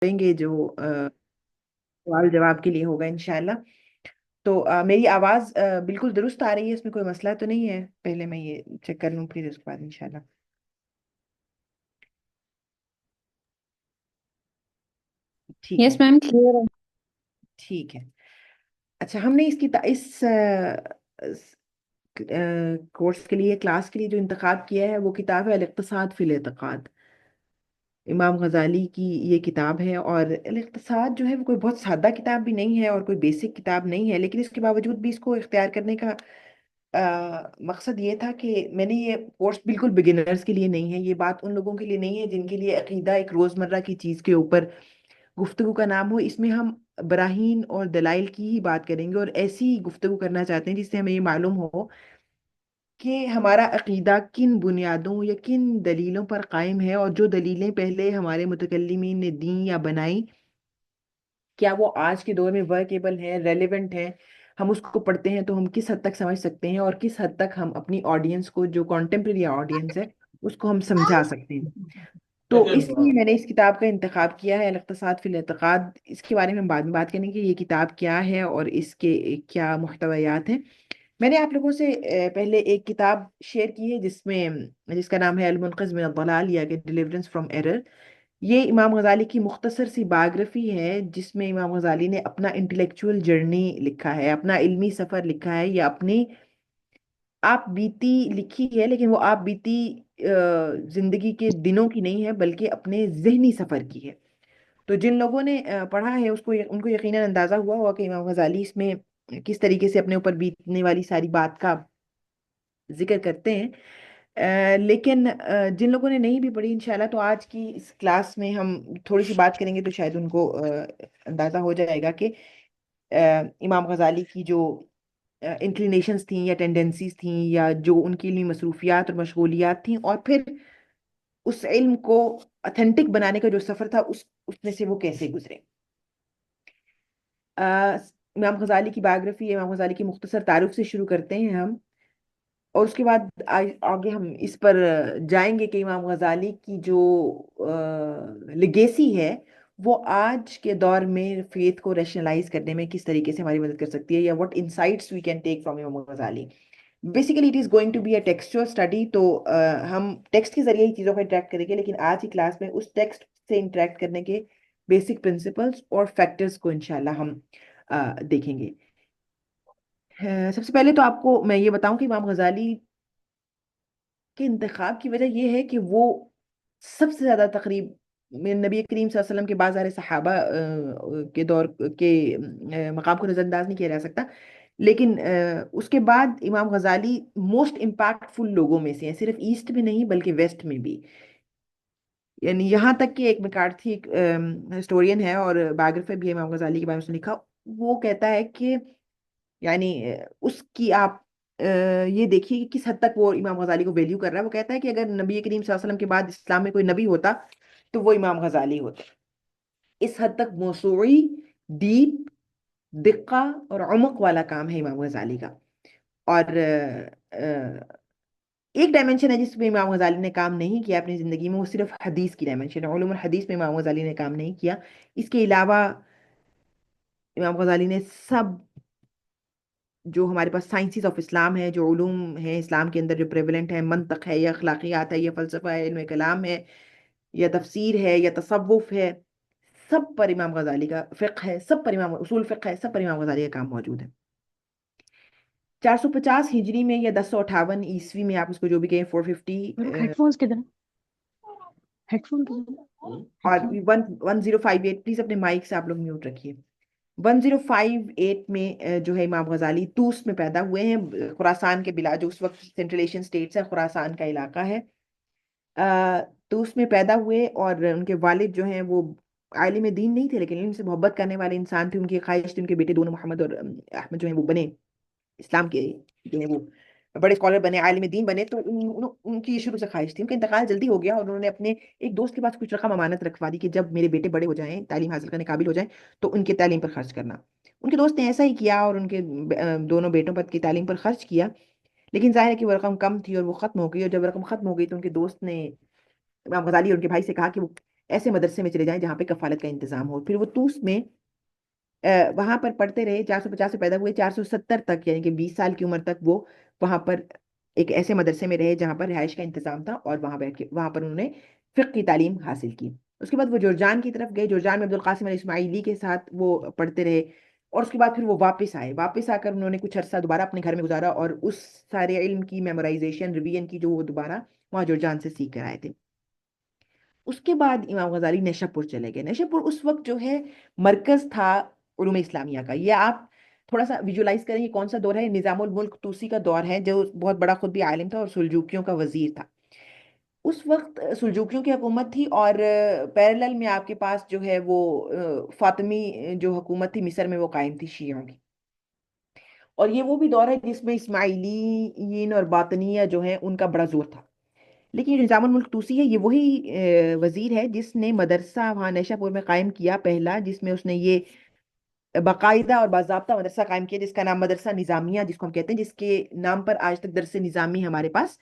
لیں گے جو سوال جواب کے لیے ہوگا انشاءاللہ. تو میری آواز بالکل درست آ رہی ہے؟ اس میں کوئی مسئلہ تو نہیں ہے؟ پہلے میں یہ چیک کر لوں پھر اس کے بعد انشاءاللہ. ٹھیک یس ہے. میم کلیئر ہے. ٹھیک ہے. اچھا، ہم نے اس کورس کے لیے، کلاس کے لیے جو انتخاب کیا ہے وہ کتاب ہے الاقتصاد فی الاعتقاد. امام غزالی کی یہ کتاب ہے، اور الاقتصاد جو ہے وہ کوئی بہت سادہ کتاب بھی نہیں ہے اور کوئی بیسک کتاب نہیں ہے، لیکن اس کے باوجود بھی اس کو اختیار کرنے کا مقصد یہ تھا کہ میں نے یہ کورس بالکل بگنرز کے لیے نہیں ہے. یہ بات ان لوگوں کے لیے نہیں ہے جن کے لیے عقیدہ ایک روزمرہ کی چیز کے اوپر گفتگو کا نام ہو. اس میں ہم براہین اور دلائل کی ہی بات کریں گے، اور ایسی گفتگو کرنا چاہتے ہیں جس سے ہمیں یہ معلوم ہو کہ ہمارا عقیدہ کن بنیادوں یا کن دلیلوں پر قائم ہے، اور جو دلیلیں پہلے ہمارے متکلمین نے دیں یا بنائیں، کیا وہ آج کے دور میں ورکیبل ہیں، ریلیونٹ ہیں. ہم اس کو پڑھتے ہیں تو ہم کس حد تک سمجھ سکتے ہیں، اور کس حد تک ہم اپنی آڈینس کو، جو کانٹمپریری آڈینس ہے، اس کو ہم سمجھا سکتے ہیں. تو اس لیے میں نے اس کتاب کا انتخاب کیا ہے الاقتصاد فی الاعتقاد. اس کے بارے میں ہم بعد میں بات کریں گے کہ یہ کتاب کیا ہے اور اس کے کیا محتویات ہیں. میں نے آپ لوگوں سے پہلے ایک کتاب شیئر کی ہے جس کا نام ہے المنقذ من الضلال، یا کہ ڈیلیورنس فرام ایرر. یہ امام غزالی کی مختصر سی بایوگرافی ہے جس میں امام غزالی نے اپنا انٹلیکچوئل جرنی لکھا ہے، اپنا علمی سفر لکھا ہے، یا اپنی آپ بیتی لکھی ہے، لیکن وہ آپ بیتی زندگی کے دنوں کی نہیں ہے بلکہ اپنے ذہنی سفر کی ہے. تو جن لوگوں نے پڑھا ہے ان کو یقیناً اندازہ ہوا ہوگا کہ امام غزالی اس میں کس طریقے سے اپنے اوپر بیتنے والی ساری بات کا ذکر کرتے ہیں. لیکن جن لوگوں نے نہیں بھی پڑھی، انشاءاللہ تو آج کی اس کلاس میں ہم تھوڑی سی بات کریں گے تو شاید ان کو اندازہ ہو جائے گا کہ امام غزالی کی جو انکلینیشنز تھیں یا ٹینڈنسیز تھیں، یا جو ان کی علمی مصروفیات اور مشغولیات تھیں، اور پھر اس علم کو اتھینٹک بنانے کا جو سفر تھا، اس میں سے وہ کیسے گزرے. امام غزالی کی بایوگرافی، امام غزالی کی مختصر تعارف سے شروع کرتے ہیں ہم، اور اس کے بعد آگے ہم اس پر جائیں گے کہ امام غزالی کی جو لیگیسی ہے وہ آج کے دور میں فیتھ کو ریشنلائز کرنے میں کس طریقے سے ہماری مدد کر سکتی ہے، یا what insights we can take from امام غزالی. Basically it is going to be a textual study. تو ہم ٹیکسٹ کے ذریعے ہی چیزوں کو انٹریکٹ کریں گے، لیکن آج کی کلاس میں اس ٹیکسٹ سے انٹریکٹ کرنے کے بیسک پرنسپلس اور فیکٹرز کو انشاءاللہ ہم دیکھیں گے. سب سے پہلے تو آپ کو میں یہ بتاؤں کہ امام غزالی کے انتخاب کی وجہ یہ ہے کہ وہ سب سے زیادہ تقریب میں نبی کریم صلی اللہ علیہ وسلم کے بعض سارے صحابہ کے دور کے مقام کو نظر انداز نہیں کیا جا سکتا، لیکن اس کے بعد امام غزالی موسٹ امپیکٹ فل لوگوں میں سے ہیں، صرف ایسٹ میں نہیں بلکہ ویسٹ میں بھی. یعنی یہاں تک کہ ایک میکارتھی ہسٹورین ہے اور بایوگرافر بھی ہے امام غزالی کے بارے میں، اس نے لکھا، وہ کہتا ہے کہ یعنی اس کی آپ یہ دیکھیے کہ کس حد تک وہ امام غزالی کو ویلیو کر رہا ہے. وہ کہتا ہے کہ اگر نبی کریم صلی اللہ علیہ وسلم کے بعد اسلام میں کوئی نبی ہوتا تو وہ امام غزالی ہوتا. اس حد تک موسوعی، ڈیپ، دقہ اور عمق والا کام ہے امام غزالی کا. اور ایک ڈائمنشن ہے جس پہ امام غزالی نے کام نہیں کیا اپنی زندگی میں، وہ صرف حدیث کی ڈائمنشن ہے. علوم الحدیث میں امام غزالی نے کام نہیں کیا. اس کے علاوہ امام غزالی نے سب جو ہمارے پاس سائنسز آف اسلام ہے، جو علوم ہیں اسلام کے اندر جو پریولنٹ ہے، منطق ہے یا اخلاقیات ہے یا فلسفہ ہے، علم کلام ہے یا تفسیر ہے یا تصوف ہے، سب پر امام غزالی کا فقہ ہے، سب پر امام اصول فقہ ہے، سب پر امام غزالی کا کام موجود ہے. 450 ہجری میں یا 1058 عیسوی میں، آپ اس کو جو بھی کہیں، 450 ہیڈ فونس کدھر ہیڈ فون کدھر اور 1058. پلیز اپنے مائک سے آپ لوگ میوٹ رکھیے. 1058 میں جو ہے امام غزالی توس میں پیدا ہوئے ہیں، خراسان کے بلا جو اس وقت سینٹرل ایشین اسٹیٹس ہے، خراسان کا علاقہ ہے. توس میں پیدا ہوئے، اور ان کے والد جو ہیں وہ عالم دین نہیں تھے، لیکن علم سے محبت کرنے والے انسان تھے. ان کی خواہش تھی ان کے بیٹے دونوں محمد اور احمد جو ہیں وہ بنے اسلام کے، جو ہیں وہ بڑے اسکالر بنے، عالم دین بنے. تو ان کی شروع سے خواہش تھی. ان کا انتقال جلدی ہو گیا، اور انہوں نے اپنے ایک دوست کے پاس کچھ رقم امانت رکھوا دی کہ جب میرے بیٹے بڑے ہو جائیں، تعلیم حاصل کرنے قابل ہو جائیں، تو ان کے تعلیم پر خرچ کرنا. ان کے دوست نے ایسا ہی کیا اور ان کے دونوں بیٹوں پر کی تعلیم پر خرچ کیا. لیکن ظاہر ہے کہ وہ رقم کم تھی اور وہ ختم ہو گئی، اور جب رقم ختم ہو گئی تو ان کے دوست نے امام غزالی اور ان کے بھائی سے کہا کہ وہ ایسے مدرسے میں چلے جائیں جہاں پہ کفالت کا انتظام ہو. پھر وہ توس میں وہاں پر پڑھتے رہے. 450 سے پیدا ہوئے 470 تک، یعنی کہ 20 سال کی عمر تک وہ وہاں پر ایک ایسے مدرسے میں رہے جہاں پر رہائش کا انتظام تھا، اور وہاں بیٹھ کے وہاں پر انہوں نے فقہ کی تعلیم حاصل کی. اس کے بعد وہ جورجان کی طرف گئے. جورجان میں عبدالقاسم علیہ اسماعیلی کے ساتھ وہ پڑھتے رہے. اور اس کے بعد پھر وہ واپس آئے. واپس آ کر انہوں نے کچھ عرصہ دوبارہ اپنے گھر میں گزارا، اور اس سارے علم کی میمورائزیشن ریویژن کی جو وہ دوبارہ وہاں جورجان سے سیکھ کر آئے تھے. اس کے بعد امام غزالی نیشا پور چلے گئے. نیشا پور اس وقت جو ہے مرکز تھا علوم اسلامیہ کا. یہ آپ تھوڑا سا ویژولائز کریں، یہ کون سا دور ہے؟ نظام الملک طوسی کا دور ہے، جو بہت بڑا خود بھی عالم تھا اور سلجوکیوں کا وزیر تھا. اس وقت سلجوکیوں کی حکومت تھی، اور پیرلل میں آپ کے پاس جو ہے وہ فاطمی جو حکومت تھی مصر میں وہ قائم تھی شیعوں کی. اور یہ وہ بھی دور ہے جس میں اسماعیلیین اور باطنیہ جو ہیں ان کا بڑا زور تھا. لیکن یہ نظام الملک طوسی ہے، یہ وہی وزیر ہے جس نے مدرسہ وہاں نیشا پور میں قائم کیا پہلا، جس میں اس نے یہ باقاعدہ اور باضابطہ مدرسہ قائم کیا جس کا نام مدرسہ نظامیہ جس کو ہم کہتے ہیں، جس کے نام پر آج تک درس نظامی ہمارے پاس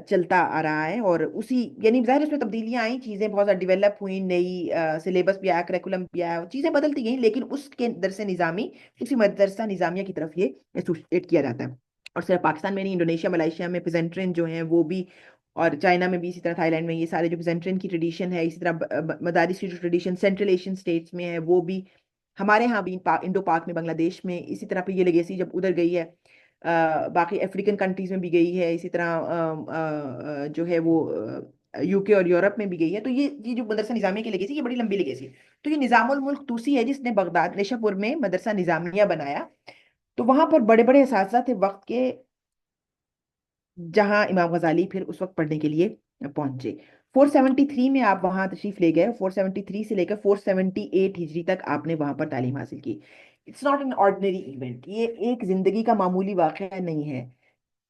چلتا آ رہا ہے. اور اسی یعنی ظاہر اس میں تبدیلیاں آئیں، چیزیں بہت زیادہ ڈیولپ ہوئیں، نئی سلیبس بھی آیا، کریکولم بھی آیا، چیزیں بدلتی گئیں، لیکن اس کے درس نظامی اسی مدرسہ نظامیہ کی طرف یہ ایسوسیٹ کیا جاتا ہے. اور صرف پاکستان میں نہیں، انڈونیشیا، ملائیشیا میں پیزنٹرین جو ہیں وہ بھی، اور چائنا میں بھی اسی طرح، تھائی لینڈ میں، یہ سارے جو پیزنٹرین کی ٹریڈیشن ہے، اسی طرح مدارس کی جو ٹریڈیشن سینٹرل ایشین اسٹیٹس میں ہے وہ بھی، ہمارے ہاں بھی انڈو پاک میں، بنگلہ دیش میں اسی طرح پہ یہ لیگیسی جب ادھر گئی ہے، باقی افریقن کنٹریز میں بھی گئی ہے، اسی طرح جو ہے وہ یو کے اور یورپ میں بھی گئی ہے. تو یہ جو مدرسہ نظامیہ کی لیگیسی، یہ بڑی لمبی لیگیسی ہے. تو یہ نظام الملک طوسی ہے جس نے بغداد نیشا پور میں مدرسہ نظامیہ بنایا. تو وہاں پر بڑے بڑے اساتذہ تھے وقت کے، جہاں امام غزالی پھر اس وقت پڑھنے کے لیے پہنچے. 473 میں آپ وہاں تشریف لے گئے. 473 سے لے کر 478 ہجری تک آپ نے وہاں پر تعلیم حاصل کی. It's not an ordinary event, یہ ایک زندگی کا معمولی واقعہ نہیں ہے.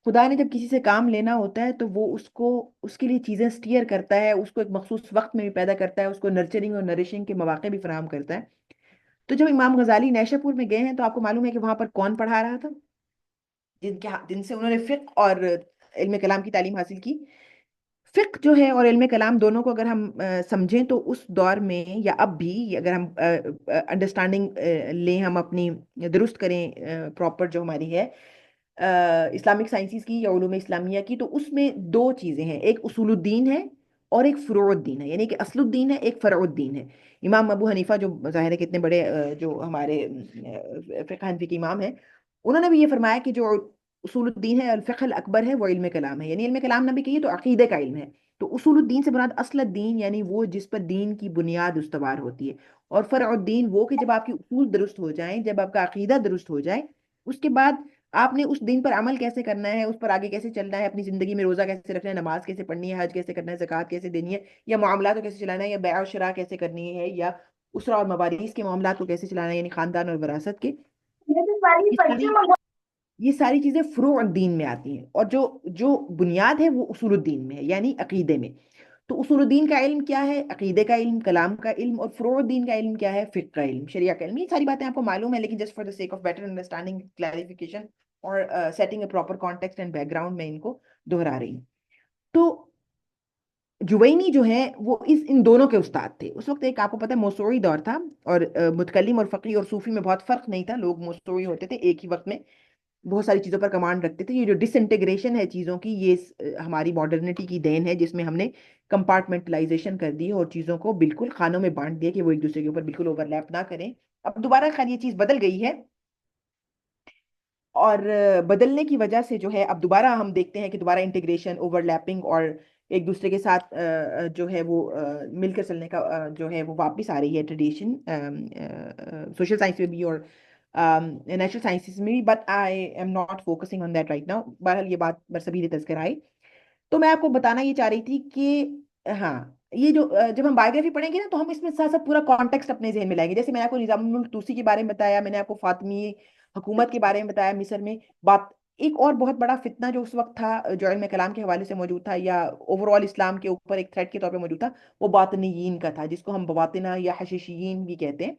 خدا نے جب کسی سے کام لینا ہوتا ہے تو وہ اس کے لیے چیزیں سٹیئر کرتا ہے، اس کو ایک مخصوص وقت میں بھی پیدا کرتا ہے، اس کو نرچرنگ اور نرشنگ کے مواقع بھی فراہم کرتا ہے. تو جب امام غزالی نیشا پور میں گئے ہیں تو آپ کو معلوم ہے کہ وہاں پر کون پڑھا رہا تھا، جن سے انہوں نے فقہ اور علم کلام کی تعلیم حاصل کی. فقہ جو ہے اور علم کلام دونوں کو اگر ہم سمجھیں تو اس دور میں یا اب بھی، اگر ہم انڈرسٹینڈنگ لیں، ہم اپنی درست کریں پراپر جو ہماری ہے اسلامک سائنسز کی یا علوم اسلامیہ کی، تو اس میں دو چیزیں ہیں، ایک اصول الدین ہے اور ایک فروع الدین ہے. یعنی کہ اصل الدین ہے، ایک فرع الدین ہے. امام ابو حنیفہ جو ظاہر ہے کتنے بڑے جو ہمارے فقہ حنفی کے امام ہیں، انہوں نے بھی یہ فرمایا کہ جو اصول الدین ہے، الفقہ الاکبر ہے، وہ علم کلام ہے. یعنی علم کلام نہ بھی کہیے تو عقیدے کا علم ہے. تو اصول الدین سے مراد اصل الدین، یعنی وہ جس پر دین کی بنیاد استوار ہوتی ہے. اور فرع الدین وہ کہ جب آپ کی اصول درست ہو جائیں، جب آپ کا عقیدہ درست ہو جائے، اس کے بعد آپ نے اس دین پر عمل کیسے کرنا ہے، اس پر آگے کیسے چلنا ہے، اپنی زندگی میں روزہ کیسے رکھنا ہے، نماز کیسے پڑھنی ہے، حج کیسے کرنا ہے، زکوٰۃ کیسے دینی ہے، یا معاملات کو کیسے چلانا ہے، یا بیع و شراء کیسے کرنی ہے، یا اسرہ اور موارث کے معاملات کو کیسے چلانا ہے، یعنی خاندان اور وراثت کے، یہ ساری یہ ساری چیزیں فروع الدین میں آتی ہیں. اور جو بنیاد ہے وہ اصول الدین میں ہے، یعنی عقیدے میں. تو اصول الدین کا علم کیا ہے؟ عقیدے کا علم، کلام کا علم. اور فروع الدین کا علم کیا ہے؟ فقہ کا علم، شریعہ کا علم. یہ ساری باتیں آپ کو معلوم ہے، لیکن just for the sake of better understanding, clarification اور setting a proper context and background میں ان کو دہرا رہی ہوں. تو جوینی جو ہے وہ ان دونوں کے استاد تھے. اس وقت ایک آپ کو پتہ ہے موسوعی دور تھا، اور متکلم اور فقی اور صوفی میں بہت فرق نہیں تھا. لوگ موسوعی ہوتے تھے، ایک ہی وقت میں بہت ساری چیزوں پر کمانڈ رکھتے تھے. یہ جو ڈس انٹیگریشن ہے چیزوں کی، یہ ہماری ماڈرنٹی کی دین ہے، جس میں ہم نے کمپارٹمنٹلائزیشن کر دی اور چیزوں کو بالکل خانوں میں بانٹ دیا کہ وہ ایک دوسرے کے اوپر بالکل اوور لیپ نہ کریں. اب دوبارہ خیر یہ چیز بدل گئی ہے، اور بدلنے کی وجہ سے جو ہے اب دوبارہ ہم دیکھتے ہیں کہ دوبارہ انٹیگریشن، اوور لیپنگ اور ایک دوسرے کے ساتھ جو ہے وہ مل کر چلنے کا جو ہے وہ واپس آ رہی ہے ٹریڈیشن، سوشل سائنس میں بھی اور نیچرل سائنسز میں بھی. But I am not focusing on that right now. بہرحال یہ بات برصغیر تذکرہ آئی. تو میں آپ کو بتانا یہ چاہ رہی تھی کہ ہاں، یہ جو جب ہم بایوگرافی پڑھیں گے نا تو ہم اس میں ساتھ ساتھ پورا کانٹیکسٹ اپنے ذہن میں لائیں گے. جیسے میں نے آپ کو نظام الملک طوسی کے بارے میں بتایا، میں نے آپ کو فاطمی حکومت کے بارے میں بتایا مصر میں. بات ایک اور بہت بڑا فتنہ جو اس وقت تھا، جو علم کلام کے حوالے سے موجود تھا یا اوور آل اسلام کے اوپر ایک تھریٹ کے طور پہ موجود تھا، وہ باطنیین کا تھا، جس کو ہم بواطنہ یا حشیشیین بھی کہتے ہیں،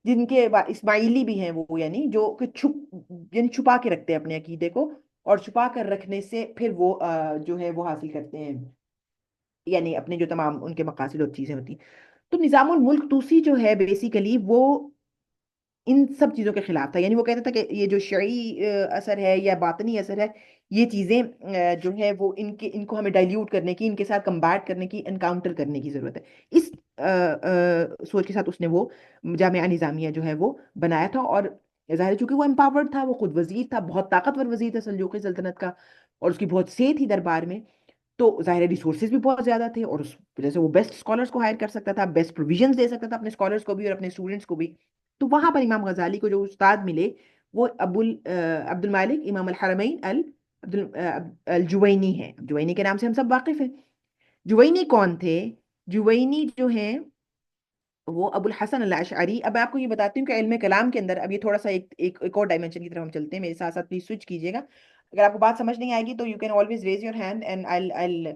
جن کے اسماعیلی بھی ہیں وہ، یعنی جو کہ یعنی چھپا کے رکھتے ہیں اپنے عقیدے کو، اور چھپا کر رکھنے سے پھر وہ جو ہے وہ حاصل کرتے ہیں یعنی اپنے جو تمام ان کے مقاصد اور چیزیں ہوتی ہیں. تو نظام الملک توسی جو ہے بیسیکلی وہ ان سب چیزوں کے خلاف تھا. یعنی وہ کہتا تھا کہ یہ جو شرعی اثر ہے یا باطنی اثر ہے، یہ چیزیں جو ہے وہ ان کو ہمیں ڈائلیوٹ کرنے کی، ان کے ساتھ کمبیٹ کرنے کی، انکاؤنٹر کرنے کی ضرورت ہے. اس سوچ کے ساتھ اس نے وہ جامعہ نظامیہ جو ہے وہ بنایا تھا. اور ظاہر ہے چونکہ وہ امپاورڈ تھا، وہ خود وزیر تھا، بہت طاقتور وزیر تھا سلجوقی سلطنت کا، اور اس کی بہت سے تھی دربار میں. تو ظاہر ریسورسز بھی بہت زیادہ تھے، اور اس وجہ سے وہ بیسٹ اسکالرس کو ہائر کر سکتا تھا، بیسٹ پروویژنس دے سکتا تھا اپنے اسکالرس کو بھی اور اپنے اسٹوڈنٹس کو بھی. تو وہاں پر امام غزالی کو جو استاد ملے وہ عبد المالک امام الحرمین الجوینی ہیں. جوینی کے نام سے ہم سب واقف ہیں. جوینی کون تھے؟ جوینی جو ہیں وہ ابو الحسن الاشعری. اب میں آپ کو یہ بتاتی ہوں کہ علم کلام کے اندر اب یہ تھوڑا سا ایک اور ڈائمنشن کی طرف ہم چلتے ہیں. میرے ساتھ ساتھ پلیز سوئچ کیجیے گا. اگر آپ کو بات سمجھ نہیں آئے گی تو you can always raise your hand and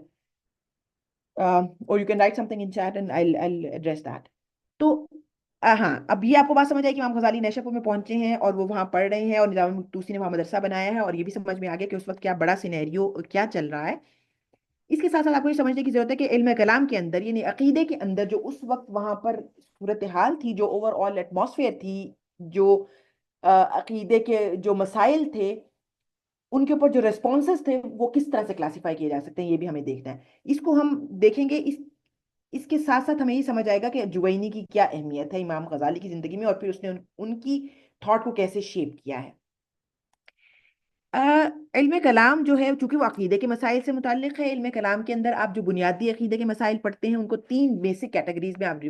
or you can write something in chat and I'll address that. تو ہاں، اب یہ آپ کو بات سمجھ آئی کہ امام غزالی نیشا پور میں پہنچے ہیں اور وہ وہاں پڑھ رہے ہیں، اور نظام الملک طوسی نے وہاں مدرسہ بنایا ہے، اور یہ بھی سمجھ میں آ گیا کہ اس وقت کیا بڑا سینیریو کیا چل رہا ہے. اس کے ساتھ ساتھ آپ کو یہ سمجھنے کی ضرورت ہے کہ علم کلام کے اندر یعنی عقیدے کے اندر جو اس وقت وہاں پر صورتحال تھی، جو اوور آل ایٹماسفیئر تھی، جو عقیدے کے جو مسائل تھے ان کے اوپر جو ریسپانسز تھے وہ کس طرح سے کلاسیفائی کیے جا سکتے ہیں، یہ بھی ہمیں دیکھنا ہے. اس کو ہم دیکھیں گے. اس کے ساتھ ساتھ ہمیں یہ سمجھ آئے گا کہ جوینی کی کیا اہمیت ہے امام غزالی کی زندگی میں، اور پھر اس نے ان کی تھاٹ کو کیسے شیپ کیا ہے. علم کلام جو ہے چونکہ وہ عقیدے کے مسائل سے متعلق ہے، علم کلام کے اندر آپ جو بنیادی عقیدے کے مسائل پڑھتے ہیں ان کو تین بیسک کیٹیگریز میں آپ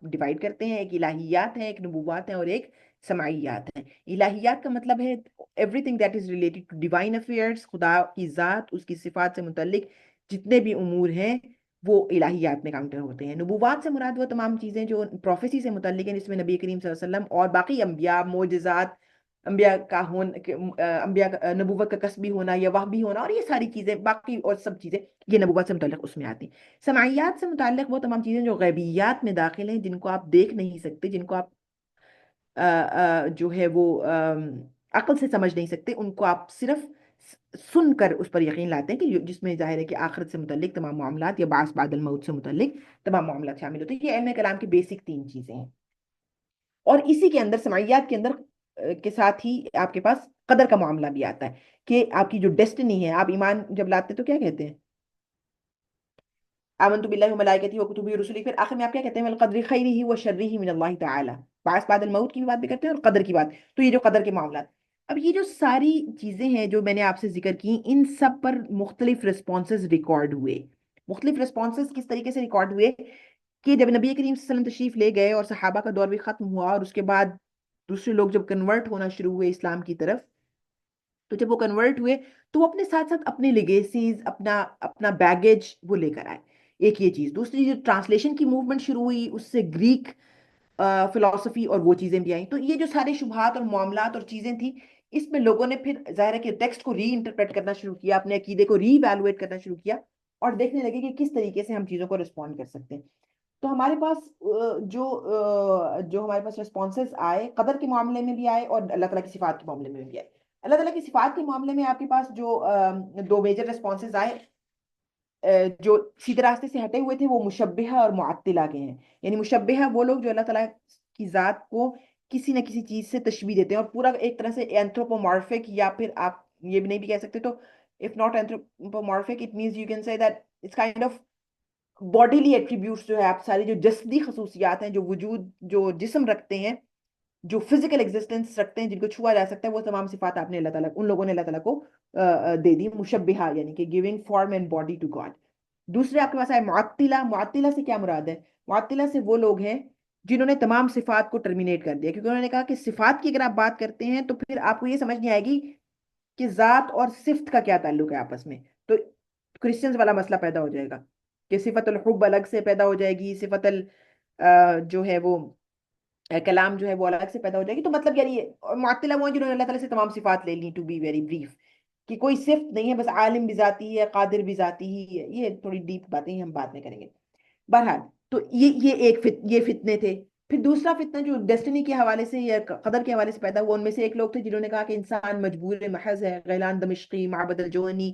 ڈیوائڈ کرتے ہیں. ایک الہیات ہیں، ایک نبوات ہیں، اور ایک سمعیات ہیں. الہیات کا مطلب ہے everything that is related to divine affairs, خدا کی ذات، اس کی صفات سے متعلق جتنے بھی امور ہیں وہ الہیات میں کاؤنٹر ہوتے ہیں. نبوات سے مراد وہ تمام چیزیں جو پروفیسی سے متعلق ہیں، جس میں نبی کریم صلی اللہ علیہ وسلم اور باقی انبیاء، معجزات، انبیاء کا انبیاء کا نبوت کا کسبی ہونا یا وحبی ہونا، اور یہ ساری چیزیں باقی اور سب چیزیں یہ نبوت سے متعلق اس میں آتی ہیں. سمعیات سے متعلق وہ تمام چیزیں جو غیبیات میں داخل ہیں، جن کو آپ دیکھ نہیں سکتے، جن کو آپ جو ہے وہ عقل سے سمجھ نہیں سکتے، ان کو آپ صرف سن کر اس پر یقین لاتے ہیں، کہ جس میں ظاہر ہے کہ آخرت سے متعلق تمام معاملات یا بعث بعد الموت سے متعلق تمام معاملات شامل ہوتے ہیں. یہ علم کلام کی بیسک تین چیزیں ہیں. اور اسی کے اندر سمعیات کے اندر کے ساتھ ہی آپ کے پاس قدر کا معاملہ بھی آتا ہے، کہ آپ کی جو ڈیسٹنی ہے. آپ ایمان جب لاتے ہیں تو کیا کہتے ہیں؟ آمنت باللہ وملائکتہ وکتبہ ورسلہ، پھر آخر میں آپ کیا کہتے ہیں؟ والقدر خیرہ وشرہ من اللہ تعالی. بعث بعد الموت کی بھی بات بھی کرتے ہیں اور قدر کی بات. تو یہ جو قدر کے معاملات، اب یہ جو ساری چیزیں ہیں جو میں نے آپ سے ذکر کی، ان سب پر مختلف رسپانسز ریکارڈ ہوئے. مختلف رسپانسز کس طریقے سے ریکارڈ ہوئے کہ جب نبی کریم صلی اللہ علیہ وسلم تشریف لے گئے اور صحابہ کا دور بھی ختم ہوا، اور اس کے بعد دوسرے لوگ جب کنورٹ ہونا شروع ہوئے اسلام کی طرف، تو جب وہ کنورٹ ہوئے تو وہ اپنے ساتھ ساتھ اپنے لیگیسیز، اپنا اپنا بیگیج وہ لے کر آئے. ایک یہ چیز. دوسری جو ٹرانسلیشن کی موومنٹ شروع ہوئی، اس سے گریک فلسفی اور وہ چیزیں بھی آئیں. تو یہ جو سارے شبہات اور معاملات اور چیزیں تھیں، اس میں لوگوں نے پھر ظاہر ہے کہ ٹیکسٹ کو ری انٹرپریٹ کرنا شروع کیا، اپنے عقیدے کو ری ایویلویٹ کرنا شروع کیا، اور دیکھنے لگے کہ کس طریقے سے ہم چیزوں کو رسپونڈ کر سکتے ہیں. تو ہمارے پاس جو ہمارے پاس ریسپانسز آئے، قدر کے معاملے میں بھی آئے اور اللہ تعالیٰ کی صفات کے معاملے میں بھی آئے. اللہ تعالیٰ کی صفات کے معاملے میں آپ کے پاس جو دو میجر ریسپانسز آئے جو سیدھے راستے سے ہٹے ہوئے تھے، وہ مشبہہ اور معطلہ کے ہیں. یعنی مشبہہ وہ لوگ جو اللہ تعالیٰ کی ذات کو کسی نہ کسی چیز سے تشبیہ دیتے ہیں، اور پورا ایک طرح سے اینتھروپومارفک، یا پھر آپ یہ بھی نہیں بھی کہہ سکتے. تو if not anthropomorphic it means you can say that it's kind of bodily attributes. جو ہے آپ ساری جو جسدی خصوصیات ہیں، جو وجود، جو جسم رکھتے ہیں، جو فزیکل ایگزسٹنس رکھتے ہیں، جن کو چھوا جا سکتا ہے، وہ تمام صفات آپ نے اللہ تعالیٰ، ان لوگوں نے اللہ تعالیٰ کو دے دی. مشبہہ یعنی کہ giving form and body to God. دوسرے آپ کے پاس ہے معطلہ. معطلہ سے کیا مراد ہے؟ معطلہ سے وہ لوگ ہیں جنہوں نے تمام صفات کو ٹرمینیٹ کر دیا، کیونکہ انہوں نے کہا کہ صفات کی اگر آپ بات کرتے ہیں تو پھر آپ کو یہ سمجھ نہیں آئے گی کہ ذات اور صفت کا کیا تعلق ہے آپس میں. تو کرسچنز والا مسئلہ پیدا ہو جائے گا کہ صفت الحب الگ سے پیدا ہو جائے گی، صفت جو ہے وہ کلام جو ہے وہ الگ سے پیدا ہو جائے گی. تو مطلب یعنی معطلہ وہ ہیں جنہوں نے اللہ تعالیٰ سے تمام صفات لے لی. ٹو بی ویری بریف، کہ کوئی صفت نہیں ہے، بس عالم بھی ذاتی ہے، قادر بھی ذاتی ہی ہے. یہ تھوڑی ڈیپ باتیں ہم بعد میں کریں گے. بہرحال تو یہ فتنے تھے. پھر دوسرا فتنہ جو ڈیسٹنی کے حوالے سے یا قدر کے حوالے سے پیدا ہوا، ان میں سے ایک لوگ تھے جنہوں نے کہا کہ انسان مجبور محض ہے. غیلان دمشقی، معبد الجوہنی،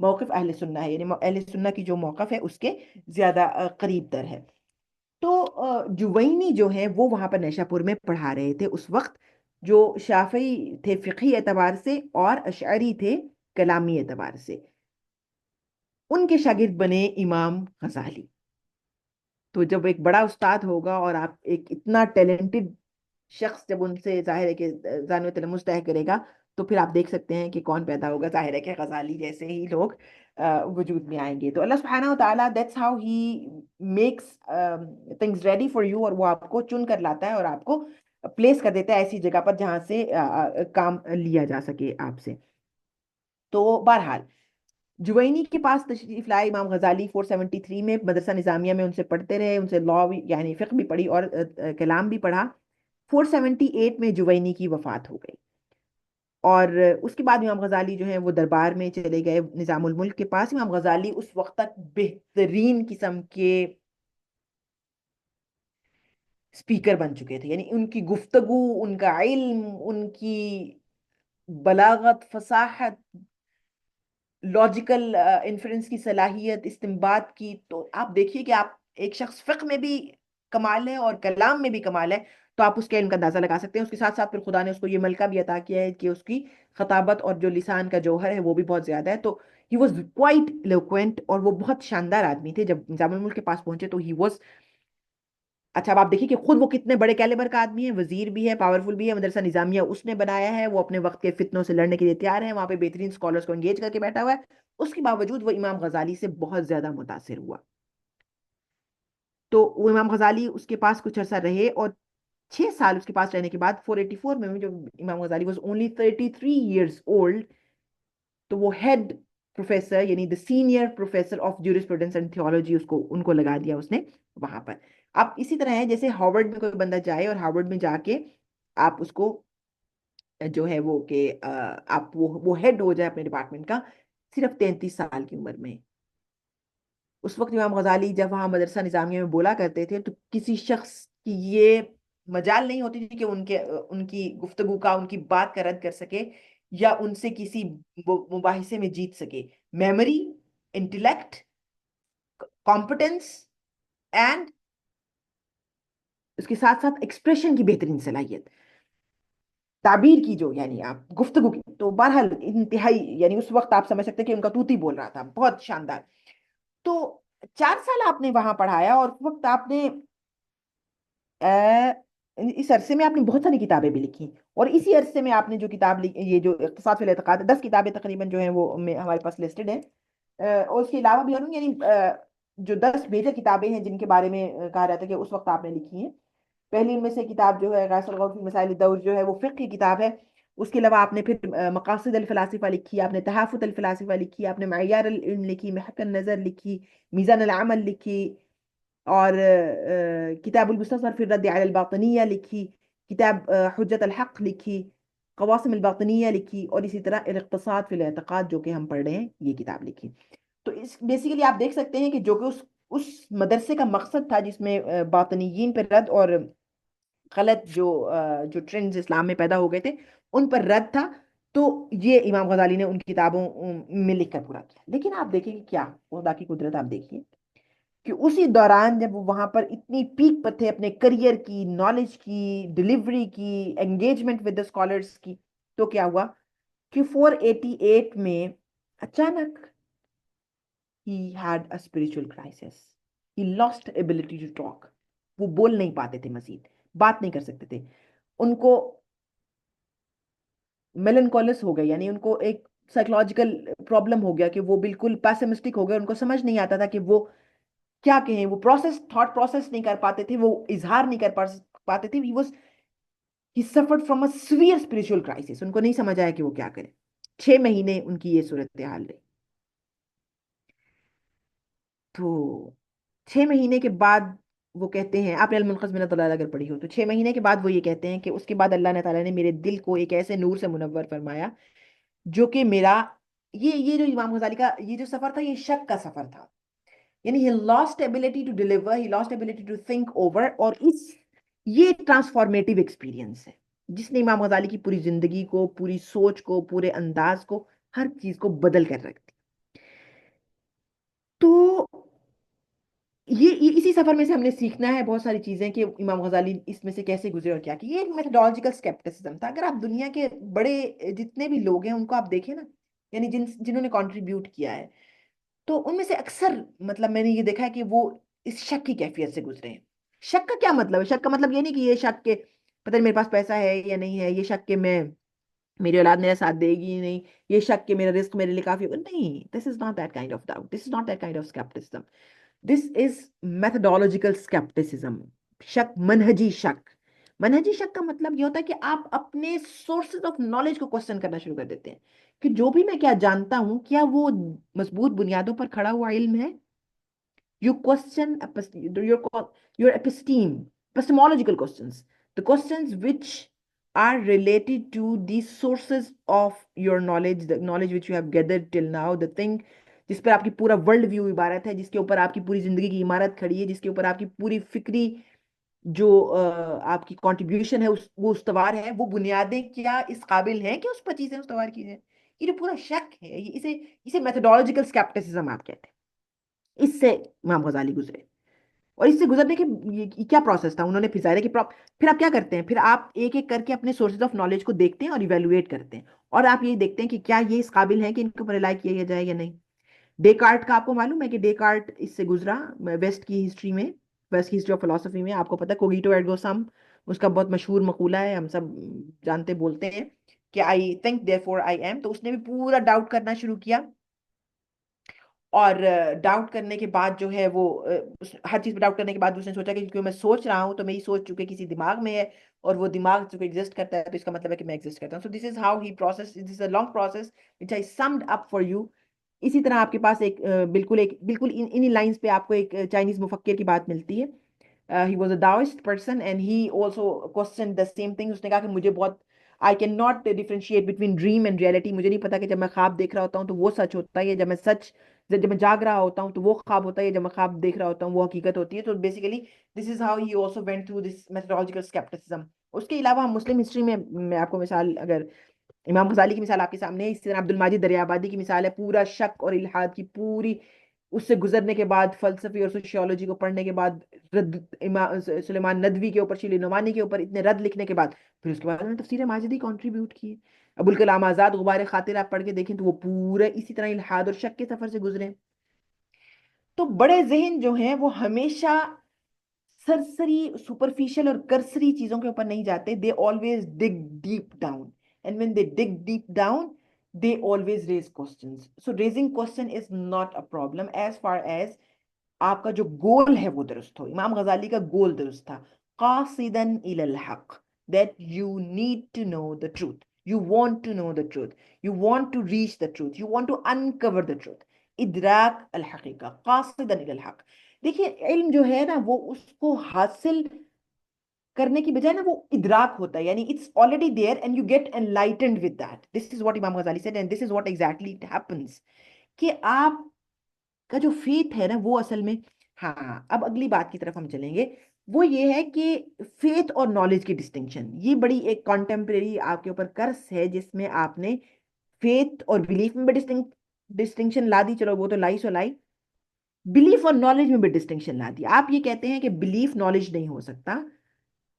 موقف اہل سنہ ہے، یعنی اہل سنہ کی جو موقف ہے اس کے زیادہ قریب تر ہے۔ تو جوینی جو ہے وہ وہاں پر نیشا پور میں پڑھا رہے تھے اس وقت، جو شافعی تھے فقہی اعتبار سے اور اشعری تھے کلامی اعتبار سے۔ ان کے شاگرد بنے امام غزالی۔ تو جب ایک بڑا استاد ہوگا اور آپ ایک اتنا ٹیلنٹڈ شخص جب ان سے ظاہر ہے کہ ذہن و تلمس طے کرے گا، تو پھر آپ دیکھ سکتے ہیں کہ کون پیدا ہوگا، ظاہر ہے کہ غزالی جیسے ہی لوگ وجود میں آئیں گے۔ تو اللہ سبحانہ و تعالیٰ that's how he makes things ready for you, اور وہ آپ کو چن کر لاتا ہے اور آپ کو پلیس کر دیتا ہے ایسی جگہ پر جہاں سے کام لیا جا سکے آپ سے۔ تو بہرحال جوینی کے پاس تشریف لائے امام غزالی 473 میں، مدرسہ نظامیہ میں ان سے پڑھتے رہے، ان سے لا یعنی فقہ بھی پڑھی اور کلام بھی پڑھا۔ 478 میں جوینی کی وفات ہو گئی، اور اس کے بعد امام غزالی جو ہیں وہ دربار میں چلے گئے نظام الملک کے پاس۔ امام غزالی اس وقت تک بہترین قسم کے اسپیکر بن چکے تھے، یعنی ان کی گفتگو، ان کا علم، ان کی بلاغت، فصاحت، لاجیکل انفرنس کی صلاحیت، استنباط کی، تو آپ دیکھیے کہ آپ ایک شخص فقہ میں بھی کمال ہے اور کلام میں بھی کمال ہے، تو آپ اس کے علم کا اندازہ لگا سکتے ہیں۔ اس کے ساتھ ساتھ پھر خدا نے اس کو یہ ملکہ بھی عطا کیا ہے کہ اس کی خطابت اور جو لسان کا جوہر ہے وہ بھی بہت زیادہ ہے۔ تو ہی واز کوائٹ ایلوکوینٹ، اور وہ بہت شاندار آدمی تھے۔ جب نظام الملک کے پاس پہنچے تو ہی واز، اچھا اب آپ دیکھیے کہ خود وہ کتنے بڑے کیلیبر کا آدمی ہے، وزیر بھی ہے، پاورفل بھی ہے، مدرسہ نظامیہ اس نے بنایا ہے، وہ اپنے وقت کے فتنوں سے لڑنے کے لیے تیار ہے، وہاں پہ بہترین اسکالرس کو انگیج کر کے بیٹھا ہوا ہے۔ اس کے باوجود وہ امام غزالی سے بہت زیادہ متاثر ہوا۔ تو وہ امام غزالی اس کے پاس کچھ عرصہ رہے، اور 6 سال اس کے پاس رہنے کے بعد 484 میں جو امام غزالی واز اونلی 33 ایئرس اولڈ، تو وہ ہیڈ پروفیسر یعنی the senior professor of jurisprudence and theology ان کو لگا دیا اس نے وہاں پر۔ اب اسی طرح ہے جیسے ہارورڈ میں کوئی بندہ جائے اور ہارورڈ میں جا کے آپ اس کو جو ہے وہ کہ آپ وہ ہیڈ ہو جائے اپنے ڈپارٹمنٹ کا، صرف 33 سال کی عمر میں۔ اس وقت امام غزالی جب وہاں مدرسہ نظامیہ میں بولا کرتے تھے تو کسی شخص کی یہ مجال نہیں ہوتی تھی کہ ان کی گفتگو کا، ان کی بات کا رد کر سکے یا ان سے کسی مباحثے میں جیت سکے۔ میموری، انٹلیکٹ، کمپٹنس اینڈ اس کے ساتھ ساتھ ایکسپریشن کی بہترین صلاحیت، تعبیر کی جو یعنی آپ گفتگو کی، تو بہرحال انتہائی، یعنی اس وقت آپ سمجھ سکتے ہیں کہ ان کا طوطی بول رہا تھا، بہت شاندار۔ تو 4 سال آپ نے وہاں پڑھایا، اور اس وقت آپ نے اس عرصے میں آپ نے بہت ساری کتابیں بھی لکھی، اور اسی عرصے میں آپ نے جو کتاب لکھی، یہ جو اقتصاد فی الاعتقاد، 10 کتابیں تقریباً جو ہیں وہ ہمارے پاس لسٹڈ ہیں، اور اس کے علاوہ بھی اور یعنی جو 10 میجر کتابیں ہیں جن کے بارے میں کہا جاتا ہے کہ اس وقت آپ نے لکھی ہیں۔ پہلی ان میں سے کتاب جو ہے غاث الغوث فی مسائل الدور، جو ہے وہ فقہ کی کتاب ہے۔ اس کے علاوہ آپ نے پھر مقاصد الفلاسفہ لکھی، آپ نے تحافظ الفلاسفہ لکھی، آپ نے معیار العلم لکھی، محک النظر لکھی، میزان العمل لکھی، اور کتاب المستصفر فی الرد علی الباطنیہ لکھی، کتاب حجت الحق لکھی، قواسم الباطنیہ لکھی، اور اسی طرح الاقتصاد فی الاعتقاد جو کہ ہم پڑھ رہے ہیں یہ کتاب لکھی۔ تو اس بیسیکلی آپ دیکھ سکتے ہیں کہ جو کہ اس مدرسے کا مقصد تھا، جس میں باطنیین پر رد اور غلط جو ٹرینڈز اسلام میں پیدا ہو گئے تھے ان پر رد تھا، تو یہ امام غزالی نے ان کتابوں میں لکھ کر پورا کیا۔ لیکن آپ دیکھیں کہ کیا خدا کی قدرت، آپ دیکھیے کہ اسی دوران جب وہ وہاں پر اتنی پیک پر تھے اپنے کریئر کی، نالج کی، ڈلیوری کی، انگیجمنٹ ود دا اسکالرس کی، تو کیا ہوا کہ 488 میں اچانک he had a spiritual crisis. He lost ability to talk. وہ بول نہیں پاتے تھے، مزید بات نہیں کر سکتے تھے، ان کو میلنکولس ہو گئی، یعنی ان کو ایک سائیکولوجیکل پرابلم ہو گیا کہ وہ بالکل پیسمسٹک ہو گئے، ان کو سمجھ نہیں آتا تھا کہ وہ کیا کہیں، وہ تھاٹ پروسیس نہیں کر پاتے تھے، وہ اظہار نہیں کر پاتے تھے۔ he suffered from a severe spiritual crisis. ان کو نہیں سمجھ آیا کہ وہ کیا کریں۔ 6 مہینے ان کی یہ صورتحال رہی۔ تو 6 مہینے کے بعد وہ کہتے ہیں، آپ نے المنقذ من الضلال اگر پڑھی ہو تو 6 مہینے کے بعد وہ یہ کہتے ہیں کہ اس کے بعد اللہ تعالیٰ نے میرے دل کو ایک ایسے نور سے منور فرمایا جو کہ میرا یہ جو امام غزالی کا یہ جو سفر تھا، یہ شک کا سفر تھا، یعنی he lost ability to deliver, he lost ability to think over، اور یہ ٹرانسفارمیٹیو ایکسپیرینس ہے جس نے امام غزالی کی پوری زندگی کو، پوری سوچ کو، پورے انداز کو، ہر چیز کو بدل کر رکھ دی۔ تو یہ اسی سفر میں سے ہم نے سیکھنا ہے بہت ساری چیزیں کہ امام غزالی اس میں سے کیسے گزرے اور کیا کہ یہ ایک میتھڈولوجیکل اسکیپٹسزم تھا. اگر آپ دنیا کے بڑے جتنے بھی لوگ ہیں ان کو آپ دیکھیں نا، یعنی جنہوں نے کنٹریبیوٹ کیا ہے، تو ان میں سے اکثر مطلب میں نے یہ دیکھا ہے کہ وہ اس شک کی کیفیت سے گزرے ہیں. شک کا کیا مطلب ہے؟ شک کا مطلب یہ نہیں کہ یہ شک کے پتہ نہیں میرے پاس پیسہ ہے یا نہیں ہے، یہ شک کہ میں میری اولاد میرا ساتھ دے گی نہیں، یہ شک کہ میرا رزق میرے لیے کافی ہوگا نہیں. This is not that kind of doubt, this is not that kind of skepticism. This is methodological skepticism. شک، منہجی شک. منہجی شک کا مطلب یہ ہوتا ہے کہ آپ اپنے سورسز آف نالج کو کوشچن کرنا شروع کر دیتے ہیں کہ جو بھی میں کیا جانتا ہوں کیا وہ مضبوط بنیادوں پر کھڑا ہوا علم ہے. You question your epistemological questions, the questions which are related to the sources of your knowledge, the knowledge which you have gathered till now, the thing جس پر آپ کی پورا ورلڈ ویو عبارت ہے، جس کے اوپر آپ کی پوری زندگی کی عمارت کھڑی ہے، جس کے اوپر آپ کی پوری فکری جو آپ کی کنٹریبیوشن ہے وہ استوار ہے. وہ بنیادیں کیا اس قابل ہیں کہ اس پر چیزیں استوار کی جائیں؟ یہ جو پورا شک ہے، اسے میتھڈولوجیکل اسکیپٹسزم آپ کہتے ہیں. اس سے امام غزالی گزرے. اور اس سے گزرنے کے یہ کیا پروسیس تھا؟ انہوں نے پھر ظاہر ہے کہ پھر آپ کیا کرتے ہیں؟ پھر آپ ایک ایک کر کے اپنے سورسز آف نالج کو دیکھتے ہیں اور ایویلویٹ کرتے ہیں، اور آپ یہ دیکھتے ہیں کہ کیا یہ اس قابل ہے کہ ان کے اوپر ریلائی کیا جائے یا نہیں. ڈیکارٹ کا آپ کو معلوم ہے کہ ڈیکارٹ اس سے گزرا ویسٹ کی ہسٹری میں، ویسٹ کی ہسٹری آف فلسفی میں. آپ کو پتا کوگیٹو ایرگو سم، اس کا بہت مشہور مقولہ ہے، ہم سب جانتے بولتے ہیں کہ I think therefore I am. تو اس نے بھی پورا ڈاؤٹ کرنا شروع کیا، اور ڈاؤٹ کرنے کے بعد جو ہے وہ ہر چیز پہ ڈاؤٹ کرنے کے بعد اس نے سوچا کہ کیونکہ میں سوچ رہا ہوں تو میری سوچ چونکہ کسی دماغ میں ہے، اور وہ دماغ چونکہ ایگزسٹ کرتا ہے تو اس کا مطلب ہے کہ میں ایگزسٹ کرتا ہوں. So this is how he process, this is a long process which I summed up for you. اسی طرح آپ کے پاس بالکل انہی لائنز پہ آپ کو ایک چائنیز مفکر کی بات ملتی ہے. He was a Taoist person and he also questioned the same thing. اس نے کہا کہ مجھے بہت I cannot differentiate between dream and reality. مجھے نہیں پتا کہ جب میں خواب دیکھ رہا ہوتا ہوں تو وہ سچ ہوتا ہے، یا جب میں جاگ رہا ہوتا ہوں تو وہ خواب ہوتا ہے، یا جب میں خواب دیکھ رہا ہوتا ہوں وہ حقیقت ہوتی ہے. تو basically this is how he also went through this methodological skepticism. اس کے علاوہ ہم مسلم ہسٹری میں آپ کو مثال، اگر امام غزالی کی مثال آپ کے سامنے ہے، اسی طرح عبد الماجد دریابادی کی مثال ہے. پورا شک اور الحاد کی پوری اس سے گزرنے کے بعد، فلسفی اور سوشیولوجی کو پڑھنے کے بعد، رد سلیمان ندوی کے اوپر، شیلی نعمانی کے اوپر اتنے رد لکھنے کے بعد، پھر اس کے بعد انہوں نے تفسیر ماجدی کنٹریبیوٹ کی. ابوالکلام آزاد غبار خاطر آپ پڑھ کے دیکھیں تو وہ پورے اسی طرح الحاد اور شک کے سفر سے گزرے. تو بڑے ذہن جو ہیں وہ ہمیشہ سرسری، سپرفیشل اور کرسری چیزوں کے اوپر نہیں جاتے. They always ڈگ deep down, and when they ڈگ deep down they always raise questions. So raising question is not a problem as far as آپ کا جو گول ہے وہ درست ہو. امام غزالی کا گول درست تھا. قاصدا الى الحق, that you need to know the truth, you want to know the truth, you want to reach the truth, you want to uncover the truth. ادراک الحقیقہ قاصدا الى الحق. دیکھیے علم جو ہے نا وہ اس کو حاصل کرنے کی بجائے نا وہ ادراک ہوتا ہے، یعنی it's already there and you get enlightened with that. This is what امام غزالی said and this is what exactly it happens. کہ آپ کا جو فیتھ ہے نا وہ اصل میں، ہاں اب اگلی بات کی طرف ہم چلیں گے. وہ یہ ہے کہ فیتھ اور نالج کی ڈسٹنکشن، یہ بڑی ایک کانٹمپریری آپ کے اوپر کرس ہے جس میں آپ نے فیتھ اور بلیف میں بھی ڈسٹنکشن لا دی. چلو وہ تو لائی سو لائی، بلیف اور نالج میں بھی ڈسٹنکشن لا دی. آپ یہ کہتے ہیں کہ بلیف نالج نہیں ہو سکتا،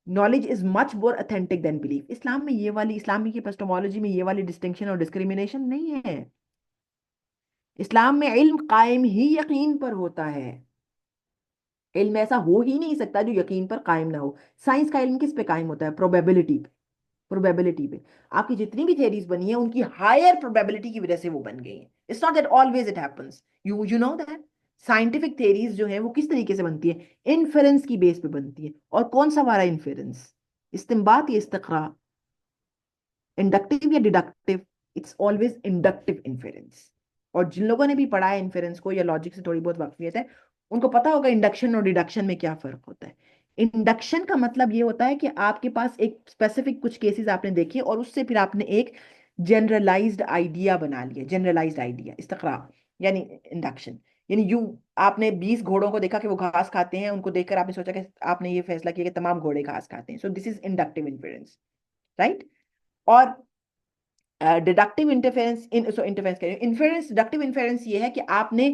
knowledge is much more authentic than belief. اسلام میں یہ والی، اسلامی کی ایپسٹمولوجی میں یہ والی ڈسٹنکشن اور ڈسکریمنیشن نہیں ہے. اسلام میں علم قائم ہی یقین پر ہوتا ہے. علم ایسا ہو ہی نہیں سکتا جو یقین پر قائم نہ ہو. سائنس کا علم کس پہ قائم ہوتا ہے؟ پروبیبلٹی پہ. پروبیبلٹی پہ آپ کی جتنی بھی تھیریز بنی ہیں ان کی ہائر پروبیبلٹی کی وجہ سے وہ بن گئی ہیں. It's not that always it happens. You know that scientific theories جو ہیں وہ کس طریقے سے بنتی ہیں؟ انفرنس کی بیس پہ بنتی ہیں. اور کون سا ہمارا انفرنس؟ استنباط یا استقراء؟ انڈکٹیو یا deductive? It's always inductive inference. اور جن لوگوں نے بھی پڑھا ہے انفیرنس کو یا لاجک سے تھوڑی بہت واقفیت ہے ان کو پتا ہوگا انڈکشن اور ڈیڈکشن میں کیا فرق ہوتا ہے. انڈکشن کا مطلب یہ ہوتا ہے کہ آپ کے پاس ایک اسپیسیفک کچھ کیسز آپ نے دیکھے اور اس سے پھر آپ نے ایک جنرلائزڈ آئیڈیا بنا لیا. Generalised idea. استقراء یعنی انڈکشن، یعنی آپ نے 20 گھوڑوں کو دیکھا کہ وہ گھاس کھاتے ہیں، ان کو دیکھ کر آپ نے سوچا کہ آپ نے یہ فیصلہ کیا کہ تمام گھوڑے گھاس کھاتے ہیں. سو دس از انڈکٹیو انفیرنس، رائٹ؟ اور ڈیڈکٹیو انفیرنس ڈیڈکٹیو انفیرنس یہ ہے کہ آپ نے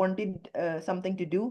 wanted something to do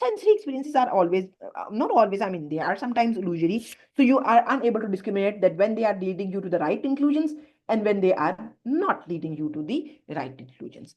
Sensory experiences are always, not always, I mean, they are sometimes illusory. So you are unable to discriminate that when they are leading you to the right conclusions and when they are not leading you to the right conclusions.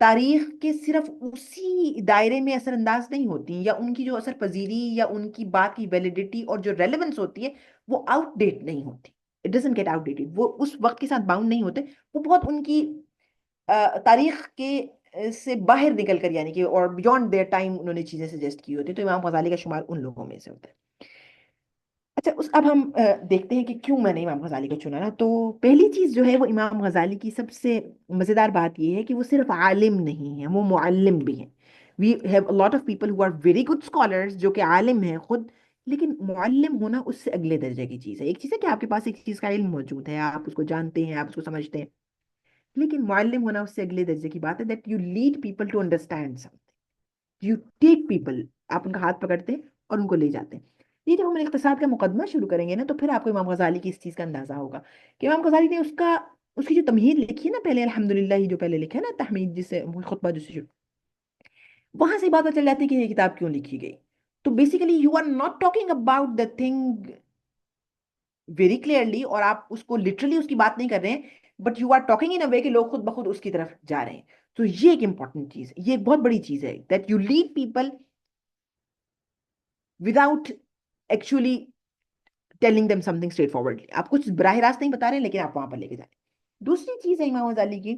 تاریخ کے صرف اسی دائرے میں اثر انداز نہیں ہوتی ہیں، یا ان کی جو اثر پذیری یا ان کی بات کی ویلیڈیٹی اور جو ریلیونس ہوتی ہے وہ آؤٹ ڈیٹ نہیں ہوتی. It doesn't get outdated, وہ اس وقت کے ساتھ باؤنڈ نہیں ہوتے. وہ بہت ان کی تاریخ کے سے باہر نکل کر، یعنی کہ اور بیونڈ دیئر ٹائم انہوں نے چیزیں سجیسٹ کی ہوتی ہیں. تو امام غزالی کا شمار ان لوگوں میں سے ہوتا ہے. اچھا، اب ہم دیکھتے ہیں کہ کیوں میں نے امام غزالی کو چنا نا. تو پہلی چیز جو ہے وہ امام غزالی کی سب سے مزیدار بات یہ ہے کہ وہ صرف عالم نہیں ہیں، وہ معلم بھی ہیں. We have a lot of people who are very good scholars جو کہ عالم ہیں خود، لیکن معلم ہونا اس سے اگلے درجے کی چیز ہے. ایک چیز ہے کہ آپ کے پاس ایک چیز کا علم موجود ہے، آپ اس کو جانتے ہیں، آپ اس کو سمجھتے ہیں، لیکن معلم ہونا اس سے اگلے درجے کی بات ہے. That you lead people to understand some, you take people, آپ ان کا ہاتھ پکڑتے ہیں اور ان کو لے جاتے ہیں. یہ جب ہم اقتصاد کا مقدمہ شروع کریں گے نا، تو پھر آپ کو امام غزالی کی اس چیز کا اندازہ ہوگا کہ امام غزالی نے اس کی جو تمہید لکھی ہے نا پہلے، الحمدللہ ہی جو پہلے لکھا ہے نا، تحمید جسے خطبہ جسے شروع، وہاں سے بات پتہ چل جاتی ہے کہ یہ کتاب کیوں لکھی گئی. تو basically you are not talking about the thing very clearly, اور آپ اس کو لٹرلی اس کی بات نہیں کر رہے ہیں، but you are talking in a way کہ لوگ خود بخود اس کی طرف جا رہے ہیں. تو یہ ایک امپورٹنٹ چیز ہے، یہ ایک بہت بڑی چیز ہے، that you lead people without actually telling them something straightforwardly. آپ کچھ براہ راست نہیں بتا رہے ہیں، لیکن آپ وہاں پر لے کے جا رہے ہیں. دوسری چیز ہے امام غزالی کی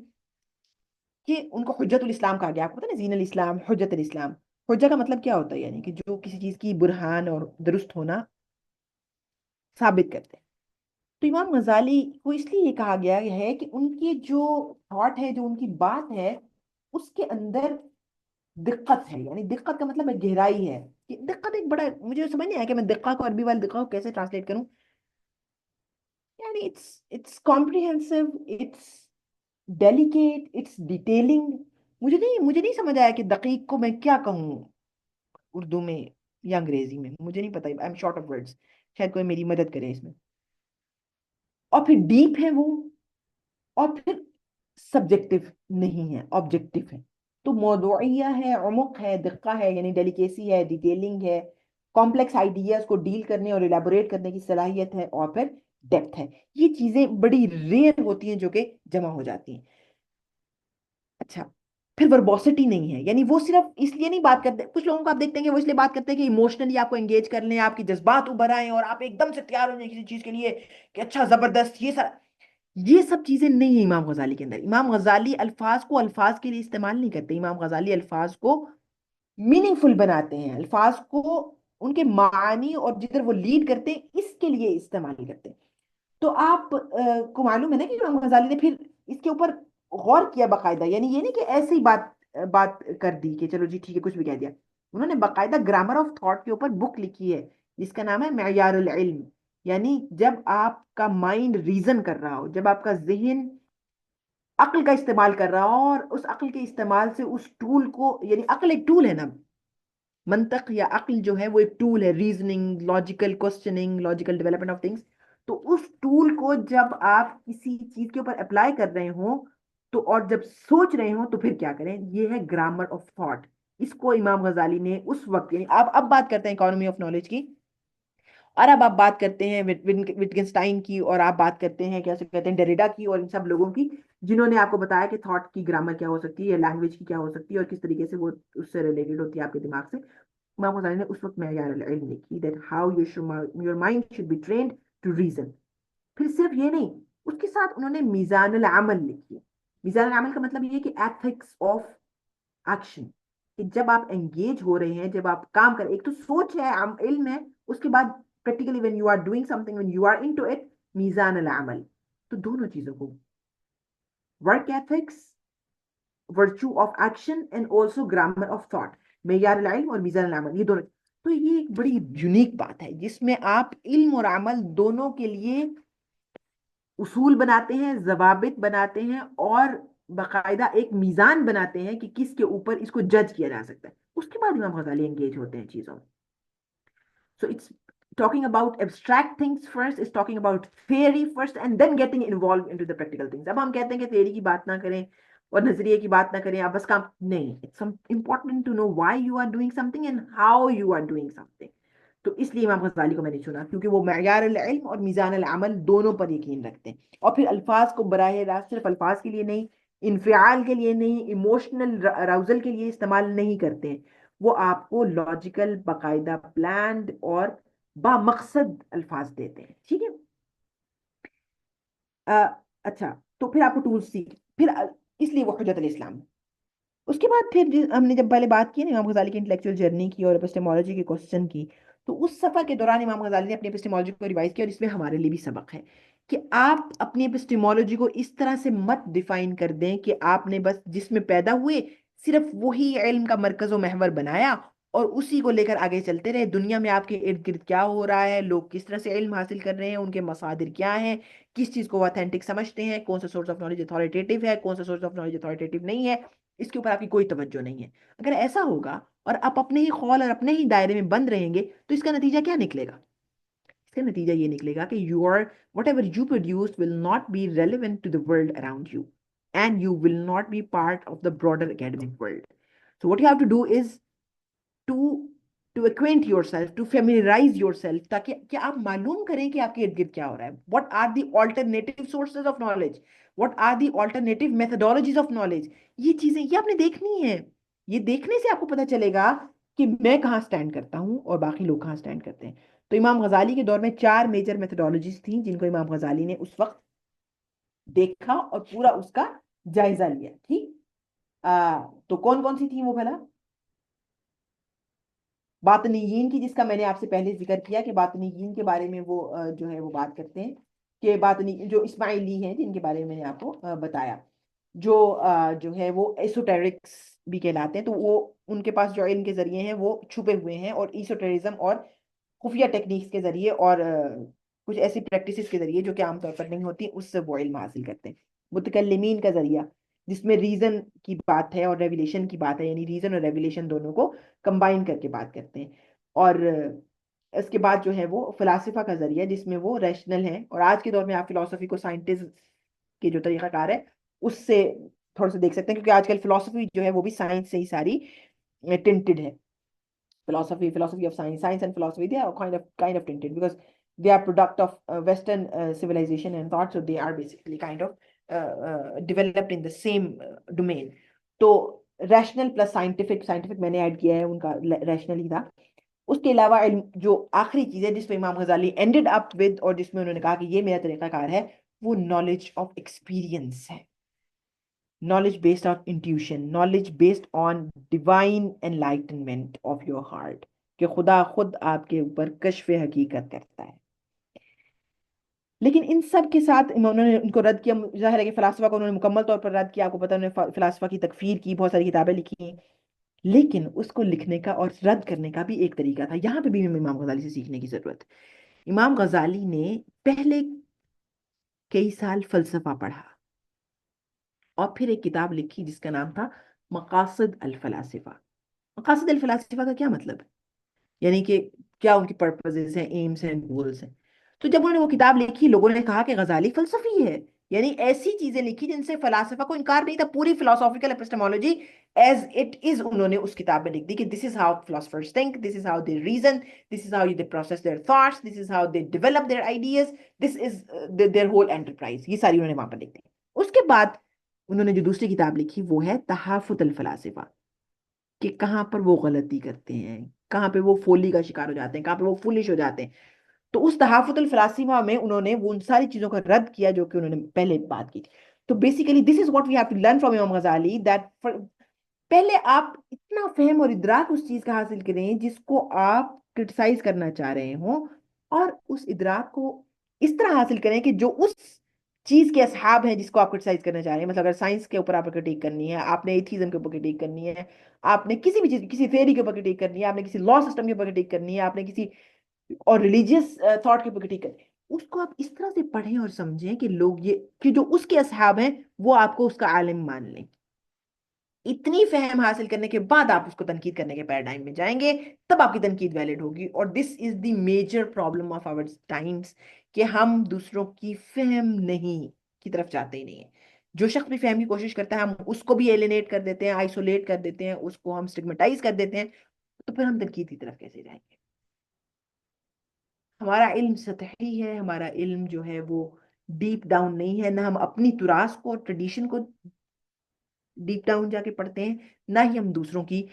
کہ ان کو حجت الاسلام کہا گیا. آپ کو پتا نا، زین الاسلام حجت الاسلام. حجہ کا مطلب کیا ہوتا ہے؟ یعنی کہ جو کسی چیز کی برہان اور درست ہونا ثابت کرتے ہیں. تو امام غزالی کو اس لیے یہ کہا گیا ہے کہ ان کی جو تھاٹ ہے، جو ان کی بات ہے، اس کے اندر دقت ہے. یعنی دقت کا مطلب ہے گہرائی ہے. دقت ایک بڑا، مجھے سمجھ نہیں آیا کہ میں دقت کو، عربی والی دقت کو کیسے ٹرانسلیٹ کروں. یعنی it's comprehensive, it's delicate, it's detailing. مجھے نہیں سمجھ آیا کہ دقیق کو میں کیا کہوں اردو میں یا انگریزی میں. مجھے نہیں پتا، I am short of words. شاید کوئی میری مدد کرے اس میں. اور پھر ڈیپ ہے وہ، اور پھر سبجیکٹو نہیں ہے، آبجیکٹو ہے. تو موضوعیہ ہے، عمق ہے، دقہ ہے، یعنی ڈیلیکیسی ہے، ڈیٹیلنگ ہے، کمپلیکس آئیڈیاز کو ڈیل کرنے اور الیبوریٹ کرنے کی صلاحیت ہے، اور پھر ڈیپتھ ہے. یہ چیزیں بڑی ریئر ہوتی ہیں جو کہ جمع ہو جاتی ہیں. اچھا، پھر وربوسٹی نہیں ہے. یعنی وہ صرف اس لیے نہیں بات کرتے، کچھ لوگوں کو آپ دیکھتے ہیں کہ وہ اس لیے بات کرتے ہیں کہ ایموشنلی آپ کو انگیج کر لیں، آپ کی جذبات ابھر آئیں اور آپ ایک دم سے تیار ہو جائیں کسی چیز کے لیے کہ اچھا زبردست. یہ سب چیزیں نہیں ہیں امام غزالی کے اندر. امام غزالی الفاظ کو الفاظ کے لیے استعمال نہیں کرتے. امام غزالی الفاظ کو میننگ فل بناتے ہیں، الفاظ کو ان کے معانی اور جدھر وہ لیڈ کرتے ہیں اس کے لیے استعمال کرتے ہیں. تو آپ کو معلوم ہے نا کہ امام غزالی نے پھر اس کے اوپر غور کیا باقاعدہ. یعنی یہ نہیں کہ ایسے ہی بات کر دی کہ چلو جی ٹھیک ہے کچھ بھی کہہ دیا. انہوں نے باقاعدہ گرامر آف تھاٹ کے اوپر بک لکھی ہے جس کا نام ہے معیار العلم. یعنی جب آپ کا مائنڈ ریزن کر رہا ہو، جب آپ کا ذہن عقل کا استعمال کر رہا ہو، اور اس عقل کے استعمال سے اس ٹول کو، یعنی عقل ایک ٹول ہے نا، منطق یا عقل جو ہے وہ ایک ٹول ہے، reasoning, logical questioning, logical development of things. تو اس ٹول کو جب آپ کسی چیز کے اوپر اپلائی کر رہے ہوں تو، اور جب سوچ رہے ہوں تو پھر کیا کریں. یہ ہے گرامر آف تھاٹ. اس کو امام غزالی نے اس وقت، یعنی آپ اب بات کرتے ہیں اکانومی آف نالج کی، اور اب آپ بات کرتے ہیں وٹگنسٹائن کی، اور آپ بات کرتے ہیں کیسے کہتے ہیں ڈیریڈا کی، اور ان سب لوگوں کی جنہوں نے آپ کو بتایا کہ تھاٹ کی گرامر کیا ہو سکتی ہے، یا لینگویج کی کیا ہو سکتی ہے، اور کس طریقے سے وہ اس سے ریلیٹڈ ہوتی ہے آپ کے دماغ سے. امام غزالی نے اس وقت معیار العلم لکھی، that how your mind should be trained to reason. پھر صرف یہ نہیں، اس کے ساتھ انہوں نے میزان العمل لکھی. میزان العمل کا مطلب یہ ہے کہ ایتھکس آف ایکشن، کہ جب آپ انگیج ہو رہے ہیں، جب آپ کام کر، ایک تو سوچ ہے، علم ہے، اس کے بعد practically when you are doing something, when you are into it، میزان العمل. تو دونوں چیزوں کو، work ethics، virtue of action and also grammar of thought، معیار العلم اور میزان العمل، یہ دونوں. تو یہ ایک بڑی یونیک بات ہے جس میں آپ علم اور عمل دونوں کے لیے اصول بناتے ہیں، ضوابط بناتے ہیں، اور باقاعدہ ایک میزان بناتے ہیں کہ کس کے اوپر اس کو جج کیا جا سکتا ہے. اس کے بعد امام غزالی انگیج ہوتے ہیں چیزوں میں. So it's talking about abstract things first, it's talking about theory first, and then getting involved into the practical things. اب ہم کہتے ہیں کہ theory کی بات نہ کریں اور نظریے کی بات نہ کریں، آپ بس کام نہیں. It's important to know why you are doing something and how you are doing something. تو اس لیے امام غزالی کو میں نے چنا کیونکہ وہ معیار العلم اور میزان العمل دونوں پر یقین رکھتے ہیں. اور پھر الفاظ کو براہ راست صرف الفاظ کے لیے نہیں، انفعال کے لیے نہیں، ایموشنل اراؤزل کے لیے استعمال نہیں کرتے ہیں. وہ آپ کو لاجیکل، باقاعدہ پلانڈ اور بامقصد الفاظ دیتے ہیں. ٹھیک ہے. اچھا، تو پھر آپ کو ٹولز سیکھ، پھر اس لیے وہ حجت الاسلام. اس کے بعد پھر ہم نے جب پہلے بات کی نا امام غزالی کی انٹلیکچوئل جرنی کی اور اپسٹمولوجی کے کوسچن کی، تو اس سفر کے دوران امام غزالی نے اپنی اپسٹمولوجی کو ریوائز کیا، اور اس میں ہمارے لیے بھی سبق ہے کہ آپ اپنی اپسٹمولوجی کو اس طرح سے مت ڈیفائن کر دیں کہ آپ نے بس جس میں پیدا ہوئے صرف وہی علم کا مرکز و محور بنایا اور اسی کو لے کر آگے چلتے رہے. دنیا میں آپ کے ارد گرد کیا ہو رہا ہے، لوگ کس طرح سے علم حاصل کر رہے ہیں، ان کے مصادر کیا ہیں، کس چیز کو وہ اتھینٹک سمجھتے ہیں، کون سا سورس آف نالج اتھارٹیٹیو ہے، کون سا سورس آف نالج اتھارٹیٹیو نہیں ہے، اس کے اوپر آپ کی کوئی توجہ نہیں ہے. اگر ایسا ہوگا اور آپ اپنے ہی خول اور اپنے ہی دائرے میں بند رہیں گے تو اس کا نتیجہ کیا نکلے گا؟ اس کا نتیجہ یہ نکلے گا کہ whatever you produce will not be relevant to the world around you and you will not be part of the broader academic world. So what you have to do is to to acquaint yourself, to familiarize yourself, تاکہ کہ آپ معلوم کریں کہ آپ کے ارد گرد کیا ہو رہا ہے. What are the alternative sources of knowledge, what are the alternative methodologies of knowledge. یہ چیزیں یہ آپ نے دیکھنی ہے. یہ دیکھنے سے آپ کو پتا چلے گا کہ میں کہاں سٹینڈ کرتا ہوں اور باقی لوگ کہاں سٹینڈ کرتے ہیں. تو امام غزالی کے دور میں 4 میجر میتھڈولوجیز تھیں جن کو امام غزالی نے اس وقت دیکھا اور پورا اس کا جائزہ لیا. ٹھیک. تو کون کون سی تھیں وہ بھلا؟ باطنیین کی، جس کا میں نے آپ سے پہلے ذکر کیا کہ باطنیین کے بارے میں وہ جو ہے وہ بات کرتے ہیں کہ باطنی جو اسماعیلی ہیں جن کے بارے میں نے آپ کو بتایا، جو جو ہے وہ ایسوٹیرکس بھی کہلاتے ہیں. تو وہ ان کے پاس جو علم کے ذریعے ہیں وہ چھپے ہوئے ہیں، اور ایسوٹیرزم اور خفیہ ٹیکنیکس کے ذریعے اور کچھ ایسی پریکٹسز کے ذریعے جو کہ عام طور پر نہیں ہوتی، اس سے وہ علم حاصل کرتے ہیں. متکلمین کا ذریعہ جس میں ریزن کی بات ہے اور ریویلیشن کی بات ہے، یعنی ریزن اور ریویلیشن دونوں کو کمبائن کر کے بات کرتے ہیں. اور اس کے بعد جو ہے وہ فلاسفہ کا ذریعہ جس میں وہ ریشنل ہیں. اور آج کے دور میں آپ فلاسفی کو سائنٹسٹ کے جو طریقہ کار ہے اس سے تھوڑا سا دیکھ سکتے ہیں، کیونکہ آج کل فلاسفی جو ہے وہ بھی سائنس سے ہی ساری ٹنٹڈ ہے. philosophy of science and philosophy, they are kind of tinted because they are product of Western civilization and thought, so they are basically kind of developed in the same domain. تو rational plus scientific میں نے add کیا ہے، ان کا rational ہی تھا. اس کے علاوہ علم جو آخری چیز ہے جس پہ امام غزالی اینڈڈ اپ ود، اور جس میں انہوں نے کہا کہ یہ میرا طریقہ کار ہے، وہ نالج آف ایکسپیرینس ہے. knowledge based on intuition, knowledge based on divine enlightenment of your heart, کہ خدا خود آپ کے اوپر کشف حقیقت کرتا ہے. لیکن ان سب کے ساتھ انہوں نے ان کو رد کیا. ظاہر ہے کہ فلاسفہ کو انہوں نے مکمل طور پر رد کیا. آپ کو پتا انہوں نے فلاسفہ کی تکفیر کی، بہت ساری کتابیں لکھی، لیکن اس کو لکھنے کا اور رد کرنے کا بھی ایک طریقہ تھا. یہاں پہ بھی امام غزالی سے سیکھنے کی ضرورت. امام غزالی نے پہلے کئی سال فلسفہ پڑھا اور پھر ایک کتاب لکھی جس کا نام تھا مقاصد الفلاسفہ. مقاصد الفلاسفہ کا کیا مطلب ہے؟ یعنی کہ کیا ان کی پرپزز ہیں، ایمز ہیں، گولز ہیں. تو جب انہوں نے وہ کتاب لکھی، لوگوں نے کہا کہ غزالی فلسفی ہے. یعنی ایسی چیزیں لکھی جن سے فلاسفہ کو انکار نہیں تھا. پوری philosophical epistemology as it is انہوں نے اس کتاب میں لکھ دی کہ this is how philosophers think, this is how they reason, this is how they process their thoughts, this is how they develop their ideas, this is their whole enterprise. یہ ساری انہوں نے وہاں پر لکھ دی. اس کے بعد انہوں نے جو دوسری کتاب لکھی وہ ہے تحافظ الفلاسفہ، کہ کہاں پر وہ غلطی کرتے ہیں، کہاں پہ وہ فولی کا شکار ہو جاتے ہیں، کہاں پہ وہ فولش ہو جاتے ہیں. تو اس تحافظ الفلاسفہ میں انہوں نے وہ ان ساری چیزوں کا رد کیا جو کہ انہوں نے پہلے بات کی تھی. تو basically this is what we have to learn from Imam Ghazali, that پہلے آپ اتنا فہم اور ادراک اس چیز کا حاصل کریں جس کو آپ کرٹیسائز کرنا چاہ رہے ہوں، اور اس ادراک کو اس طرح حاصل کریں کہ جو اس چیز کے اصحاب ہیں جس کو آپ کرٹیسائز کرنا چاہ رہے ہیں. مطلب اگر سائنس کے اوپر آپ کو کرٹیک کرنی ہے، آپ نے ایتھیزم کے اوپر کرٹیک کرنی ہے، آپ نے کسی بھی چیز کسی تھیوری کے اوپر کرٹیک کرنی ہے، آپ نے کسی لا سسٹم کے اوپر کرٹیک کرنی ہے، آپ نے کسی اور ریلیجیس تھاٹ کے اوپر کرٹیک کرنی ہے، اس کو آپ اس طرح سے پڑھیں اور سمجھیں کہ لوگ یہ کہ جو اس کے اصحاب ہیں وہ آپ کو اس کا عالم مان لیں. اتنی فہم حاصل کرنے کے بعد آپ اس کو تنقید کرنے کے پیراڈائم میں جائیں گے، تب آپ کی تنقید ویلڈ ہوگی. اور this is the major problem of our times, کہ ہم دوسروں کی فہم نہیں کی طرف جاتے ہی نہیں ہیں. جو شخص بھی فہم کی کوشش کرتا ہے ہم اس کو بھی ایلینیٹ کر دیتے ہیں، آئسولیٹ کر دیتے ہیں، اس کو ہم سٹگمیٹائز کر دیتے ہیں. تو پھر ہم تنقید کی طرف کیسے جائیں گے؟ ہمارا علم سطحی ہے، ہمارا علم جو ہے وہ ڈیپ ڈاؤن نہیں ہے. نہ ہم اپنی تراث کو، ٹریڈیشن کو ڈیپ ڈاؤن جا کے پڑھتے ہیں، نہ ہی ہم دوسروں کی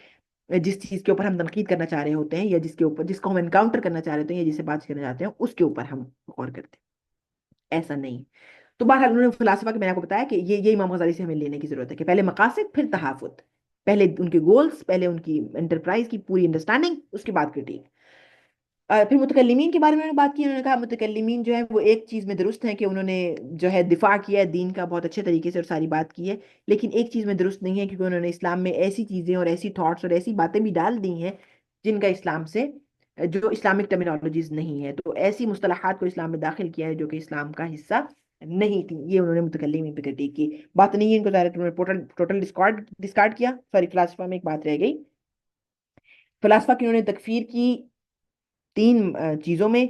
جس چیز کے اوپر ہم تنقید کرنا چاہ رہے ہوتے ہیں، یا جس کو ہم انکاؤنٹر کرنا چاہ رہے ہوتے ہیں، یا جسے بات کرنا چاہتے ہیں، اس کے اوپر ہم غور کرتے ہیں، ایسا نہیں۔ تو بہرحال انہوں نے فلاسفہ کے، میں نے آپ کو بتایا کہ یہ امام غزالی سے ہمیں لینے کی ضرورت ہے کہ پہلے مقاصد پھر تحافظ، پہلے ان کے گولز، پہلے ان کی انٹرپرائز کی پوری انڈرسٹینڈنگ، اس کے بعد کرٹیک۔ پھر متکلمین کے بارے میں بات کی، انہوں نے کہا متکلمین جو ہے وہ ایک چیز میں درست ہیں کہ انہوں نے جو ہے دفاع کیا ہے دین کا بہت اچھے طریقے سے اور ساری بات کی ہے، لیکن ایک چیز میں درست نہیں ہے، کیونکہ انہوں نے اسلام میں ایسی چیزیں اور ایسی تھاٹس اور ایسی باتیں بھی ڈال دی ہیں جن کا اسلام سے، جو اسلامک ٹرمینالوجیز نہیں ہے، تو ایسی مصطلحات کو اسلام میں داخل کیا ہے جو کہ اسلام کا حصہ نہیں تھی۔ یہ انہوں نے متکلمین پہ کرٹیک کی، بات نہیں ہے ان کو ظاہر ہے کہ انہوں نے ٹوٹل ڈسکارڈ کیا۔ سوری، فلاسفہ میں ایک بات رہ گئی، فلاسفہ کی انہوں نے تکفیر کی تین چیزوں میں۔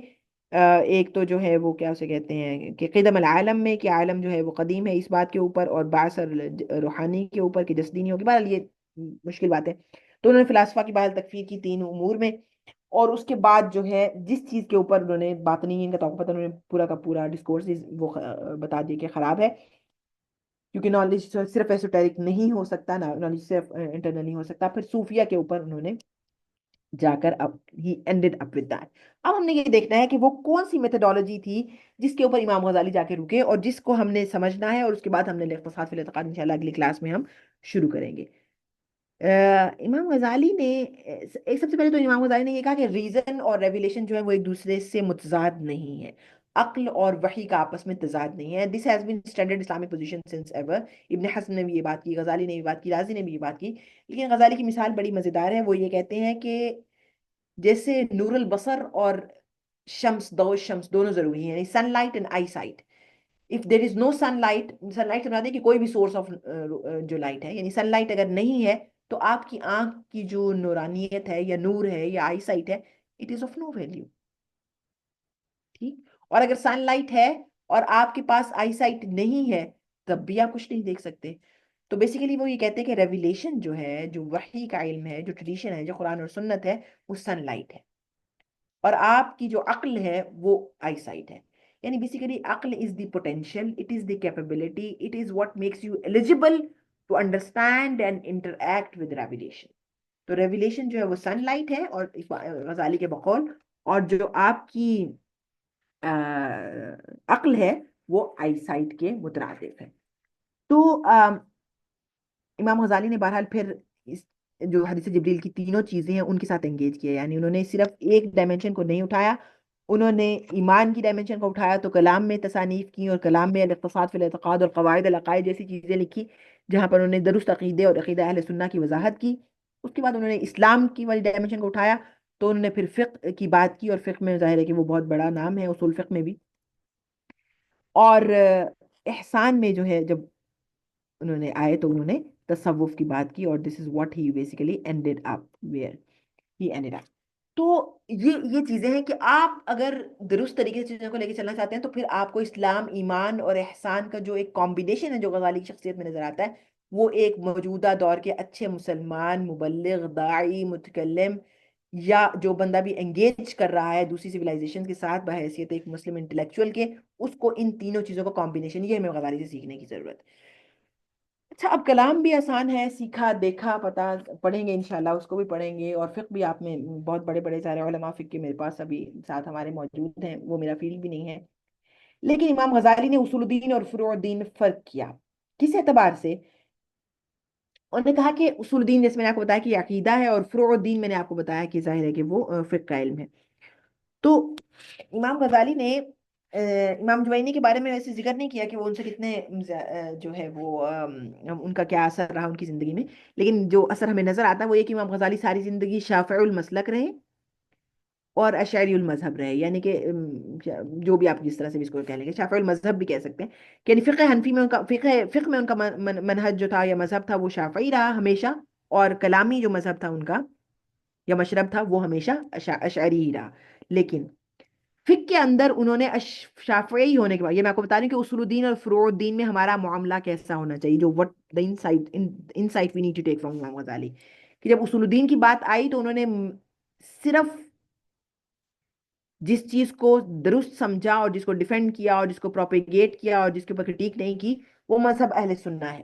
ایک تو جو ہے وہ کیا اسے کہتے ہیں کہ قدم العالم میں، کہ عالم جو ہے وہ قدیم ہے اس بات کے اوپر، اور بعث روحانی کے اوپر کہ جسدی نہیں ہوگی، بہرحال یہ مشکل بات ہے۔ تو انہوں نے فلاسفہ کی بہرحال تکفیر کی تین امور میں، اور اس کے بعد جو ہے جس چیز کے اوپر انہوں نے باطنیین کا توقع، انہوں نے پورا کا پورا ڈسکورس وہ بتا دیا کہ خراب ہے، کیونکہ نالج صرف ایسوٹیرک نہیں ہو سکتا، نالج صرف انٹرنل نہیں ہو سکتا۔ پھر صوفیہ کے اوپر انہوں نے جا کر اب ہی اینڈڈ اپ ود دیٹ۔ اب ہم نے یہ دیکھنا ہے کہ وہ کون سی میتھڈالوجی تھی جس کے اوپر امام غزالی جا کے رکے، اور جس کو ہم نے سمجھنا ہے، اور اس کے بعد ہم نے الاقتصاد فی الاعتقاد انشاءاللہ اگلی کلاس میں ہم شروع کریں گے۔ امام غزالی نے ایک سب سے پہلے تو امام غزالی نے یہ کہا کہ ریزن اور ریویلیشن جو ہے وہ ایک دوسرے سے متضاد نہیں ہے، عقل اور وحی کا آپس میں تضاد نہیں ہے۔ This has been standard Islamic position since ever. ابن حزم نے بھی یہ بات کی، غزالی نے بھی بات کی، رازی نے بھی یہ بات کی، لیکن غزالی کی مثال بڑی مزیدار ہے۔ وہ یہ کہتے ہیں کہ جیسے نور البصر اور شمس دونوں ضروری ہیں، یعنی sunlight and eyesight. If there is no sunlight, sunlight سے مراد ہے کہ کوئی بھی سورس آف جو لائٹ ہے، یعنی سن لائٹ اگر نہیں ہے تو آپ کی آنکھ کی جو نورانیت ہے یا نور ہے یا آئی سائٹ ہے، it is of no value, ٹھیک۔ اور اگر سن لائٹ ہے اور آپ کے پاس آئی سائٹ نہیں ہے، تب بھی آپ کچھ نہیں دیکھ سکتے۔ تو بیسیکلی وہ یہ کہتے ہیں کہ ریویلیشن جو ہے، جو وحی کا علم ہے، جو ٹریڈیشن ہے، جو قرآن اور سنت ہے، وہ سن لائٹ ہے، اور آپ کی جو عقل ہے وہ آئی سائٹ ہے۔ یعنی بیسیکلی عقل is the potential, it is the capability, it is what makes you eligible to understand and interact with revelation. تو ریویلیشن جو ہے وہ سن لائٹ ہے، اور غزالی کے بقول، اور جو آپ کی عقل ہے وہ آئی سائٹ کے مترادف ہے۔ تو امام غزالی نے بہرحال پھر اس جو حدیث جبریل کی تینوں چیزیں ہیں ان کے ساتھ انگیج کیا، یعنی انہوں نے صرف ایک ڈائمنشن کو نہیں اٹھایا، انہوں نے ایمان کی ڈائمنشن کو اٹھایا، تو کلام میں تصانیف کی، اور کلام میں الاقتصاد فی الاعتقاد اور قواعد العقائد جیسی چیزیں لکھی، جہاں پر انہوں نے درست عقیدے اور عقیدہ اہل سنہ کی وضاحت کی۔ اس کے بعد انہوں نے اسلام کی والی ڈائمنشن کو اٹھایا، تو انہوں نے پھر فقہ کی بات کی، اور فقہ میں ظاہر ہے کہ وہ بہت بڑا نام ہے اصول فقہ میں بھی۔ اور احسان میں جو ہے جب انہوں نے آئے تو انہوں نے تصوف کی بات کی، اور this is what he basically ended up where he ended up. تو یہ چیزیں ہیں کہ آپ اگر درست طریقے سے چیزوں کو لے کے چلنا چاہتے ہیں، تو پھر آپ کو اسلام، ایمان اور احسان کا جو ایک کمبینیشن ہے جو غزالی کی شخصیت میں نظر آتا ہے، وہ ایک موجودہ دور کے اچھے مسلمان، مبلغ، داعی، متکلم، یا جو بندہ بھی انگیج کر رہا ہے دوسری سویلائزیشن کے ساتھ بحیثیت ایک مسلم انٹلیکچوئل کے، اس کو ان تینوں چیزوں کا کمبینیشن، یہ ہمیں غزالی سے سیکھنے کی ضرورت ہے۔ اچھا، اب کلام بھی آسان ہے، سیکھا دیکھا پتا، پڑھیں گے انشاءاللہ، اس کو بھی پڑھیں گے، اور فقہ بھی آپ میں بہت بڑے بڑے سارے علماء فقہ کے میرے پاس ابھی ساتھ ہمارے موجود ہیں، وہ میرا فیلڈ بھی نہیں ہے۔ لیکن امام غزالی نے اصول الدین اور فروع الدین فرق کیا، کس اعتبار سے؟ انہوں نے کہا کہ اصول الدین جیسے میں نے آپ کو بتایا کہ یہ عقیدہ ہے، اور فروع الدین میں نے آپ کو بتایا کہ ظاہر ہے کہ وہ فقہ کا علم ہے۔ تو امام غزالی نے امام جوینی کے بارے میں ویسے ذکر نہیں کیا کہ وہ ان سے کتنے جو ہے وہ ان کا کیا اثر رہا ان کی زندگی میں، لیکن جو اثر ہمیں نظر آتا ہے وہ یہ کہ امام غزالی ساری زندگی شافعی المسلک رہے اور اشعری المذہب رہے، یعنی کہ جو بھی آپ جس طرح سے بھی اس کو کہہ لیں گے، شافعی المذہب بھی کہہ سکتے ہیں کہ یعنی فقہ حنفی میں ان کا فقہ میں ان کا منہج جو تھا یا مذہب تھا وہ شافعی رہا ہمیشہ، اور کلامی جو مذہب تھا ان کا یا مشرب تھا وہ ہمیشہ اشعری ہی رہا۔ لیکن فقہ کے اندر انہوں نے شافعی ہونے کے بعد، یہ میں آپ کو بتا رہی ہوں کہ اصول الدین اور فروع الدین میں ہمارا معاملہ کیسا ہونا چاہیے، جو what the insight we need to take from Imam Ghazali, کہ جب اصول الدین کی بات آئی تو انہوں نے صرف جس چیز کو درست سمجھا اور جس کو ڈیفینڈ کیا اور جس کو پروپیگیٹ کیا اور جس کے اوپر کرٹیک نہیں کی، وہ مذہب اہل سنہ ہے۔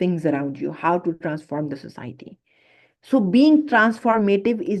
things around you, how to transform the society. So being transformative is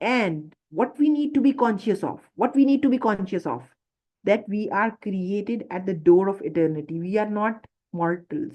and what we need to be conscious of, what we need to be conscious of, that we are created at the door of eternity, we are not mortals।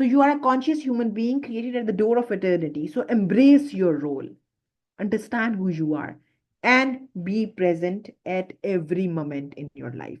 So you are a conscious human being created at the door of eternity. So embrace your role, understand who you are, and be present at every moment in your life।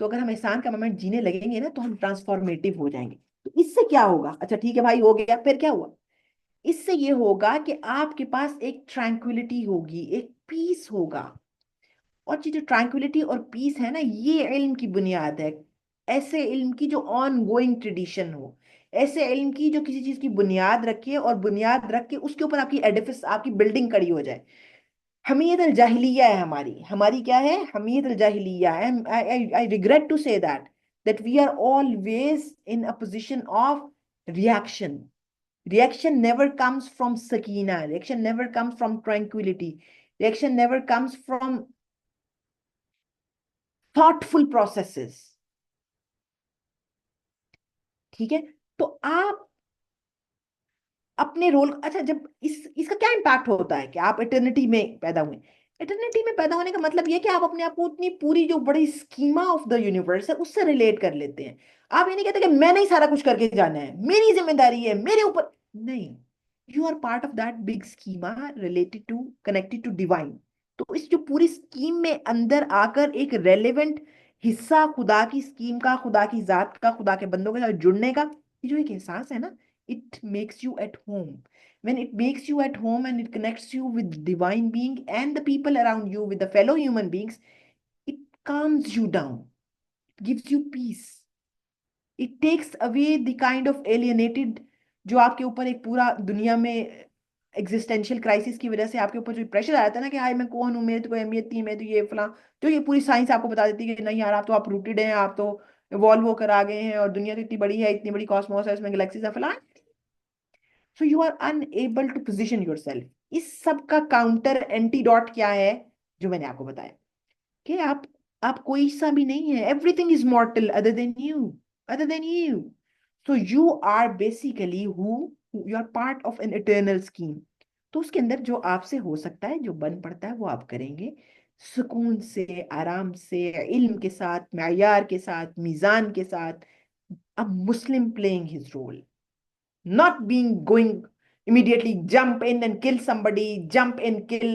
تو اگر ہم احسان کا moment جینے لگیں گے نا تو ہم ٹرانسفارمیٹیو ہو جائیں گے. تو اس سے کیا ہوگا؟ اچھا ٹھیک ہے بھائی ہو گیا، پھر کیا ہوا؟ اس سے یہ ہوگا کہ آپ کے پاس ایک ٹرانکولیٹی ہوگی، ایک پیس ہوگا. اور یہ جو ٹرانکولیٹی اور پیس ہے نا، یہ علم کی بنیاد ہے. ایسے علم کی جو آن گوئنگ ٹریڈیشن ہو، ایسے علم کی جو کسی چیز کی بنیاد رکھے اور بنیاد رکھ کے اس کے اوپر آپ کی ایڈیفس، آپ کی بلڈنگ کھڑی ہو جائے. حمیت الجاہلیہ ہے ہماری کیا ہے؟ حمیت الجاہلیہ. I regret to say that we are always in a position of reaction. Reaction never comes from sakina. Reaction never comes from tranquility. Reaction never comes from thoughtful processes. ٹھیک ہے؟ تو آپ اپنے رول، اچھا جب اس کا کیا امپیکٹ ہوتا ہے کہ آپ اٹرنیٹی میں پیدا ہوئے. اٹرنیٹی میں پیدا ہونے کا مطلب یہ کہ آپ اپنے آپ کو اتنی پوری جو بڑی اسکیما آف دا یونیورس ہے اس سے ریلیٹ کر لیتے ہیں. آپ یہ نہیں کہتے کہ میں نہیں سارا کچھ کر کے جانا ہے، میری ذمہ داری ہے، میرے اوپر. نہیں، you are part of that big schema related to, connected to divine. تو اس جو پوری اسکیم میں اندر آ کر ایک ریلیونٹ حصہ خدا کی اسکیم کا، خدا کی ذات کا، خدا کے بندوں کے ساتھ جڑنے کا، یہ جو ایک احساس ہے نا، it makes you at home. When it makes you at home and it connects you with divine being and the people around you, with the fellow human beings, it calms you down, it gives you peace. It takes away the kind of alienated جو آپ کے اوپر ایک پورا دنیا میں existential crisis کی وجہ سے آپ کے اوپر جو پریشر آتا ہے نا کہ ہائی میں کون ہوں، میرے تو کوئی اہمیت نہیں، میں تو یہ فلاں. تو یہ پوری سائنس آپ کو بتا دیتی ہے کہ نہیں یار، آپ تو آپ روٹیڈ ہیں، آپ تو ایوالو ہو کر آ گئے ہیں، اور دنیا تو اتنی بڑی ہے، اتنی بڑی کاسموس ہے، اس میں گلیکسیز ہے فلاں. So you are unable to position yourself. اس سب کا کاؤنٹر اینٹی ڈاٹ کیا ہے؟ جو میں نے آپ کو بتایا کہ آپ کوئی حصہ بھی نہیں ہے. Everything is mortal other than you. Other than you. So you are basically you are part of an eternal scheme. تو اس کے اندر جو آپ سے ہو سکتا ہے، جو بن پڑتا ہے، وہ آپ کریں گے سکون سے، آرام سے، علم کے ساتھ، معیار کے ساتھ، میزان کے ساتھ. A Muslim playing his role. Not being going immediately jump in and kill somebody, jump in, kill,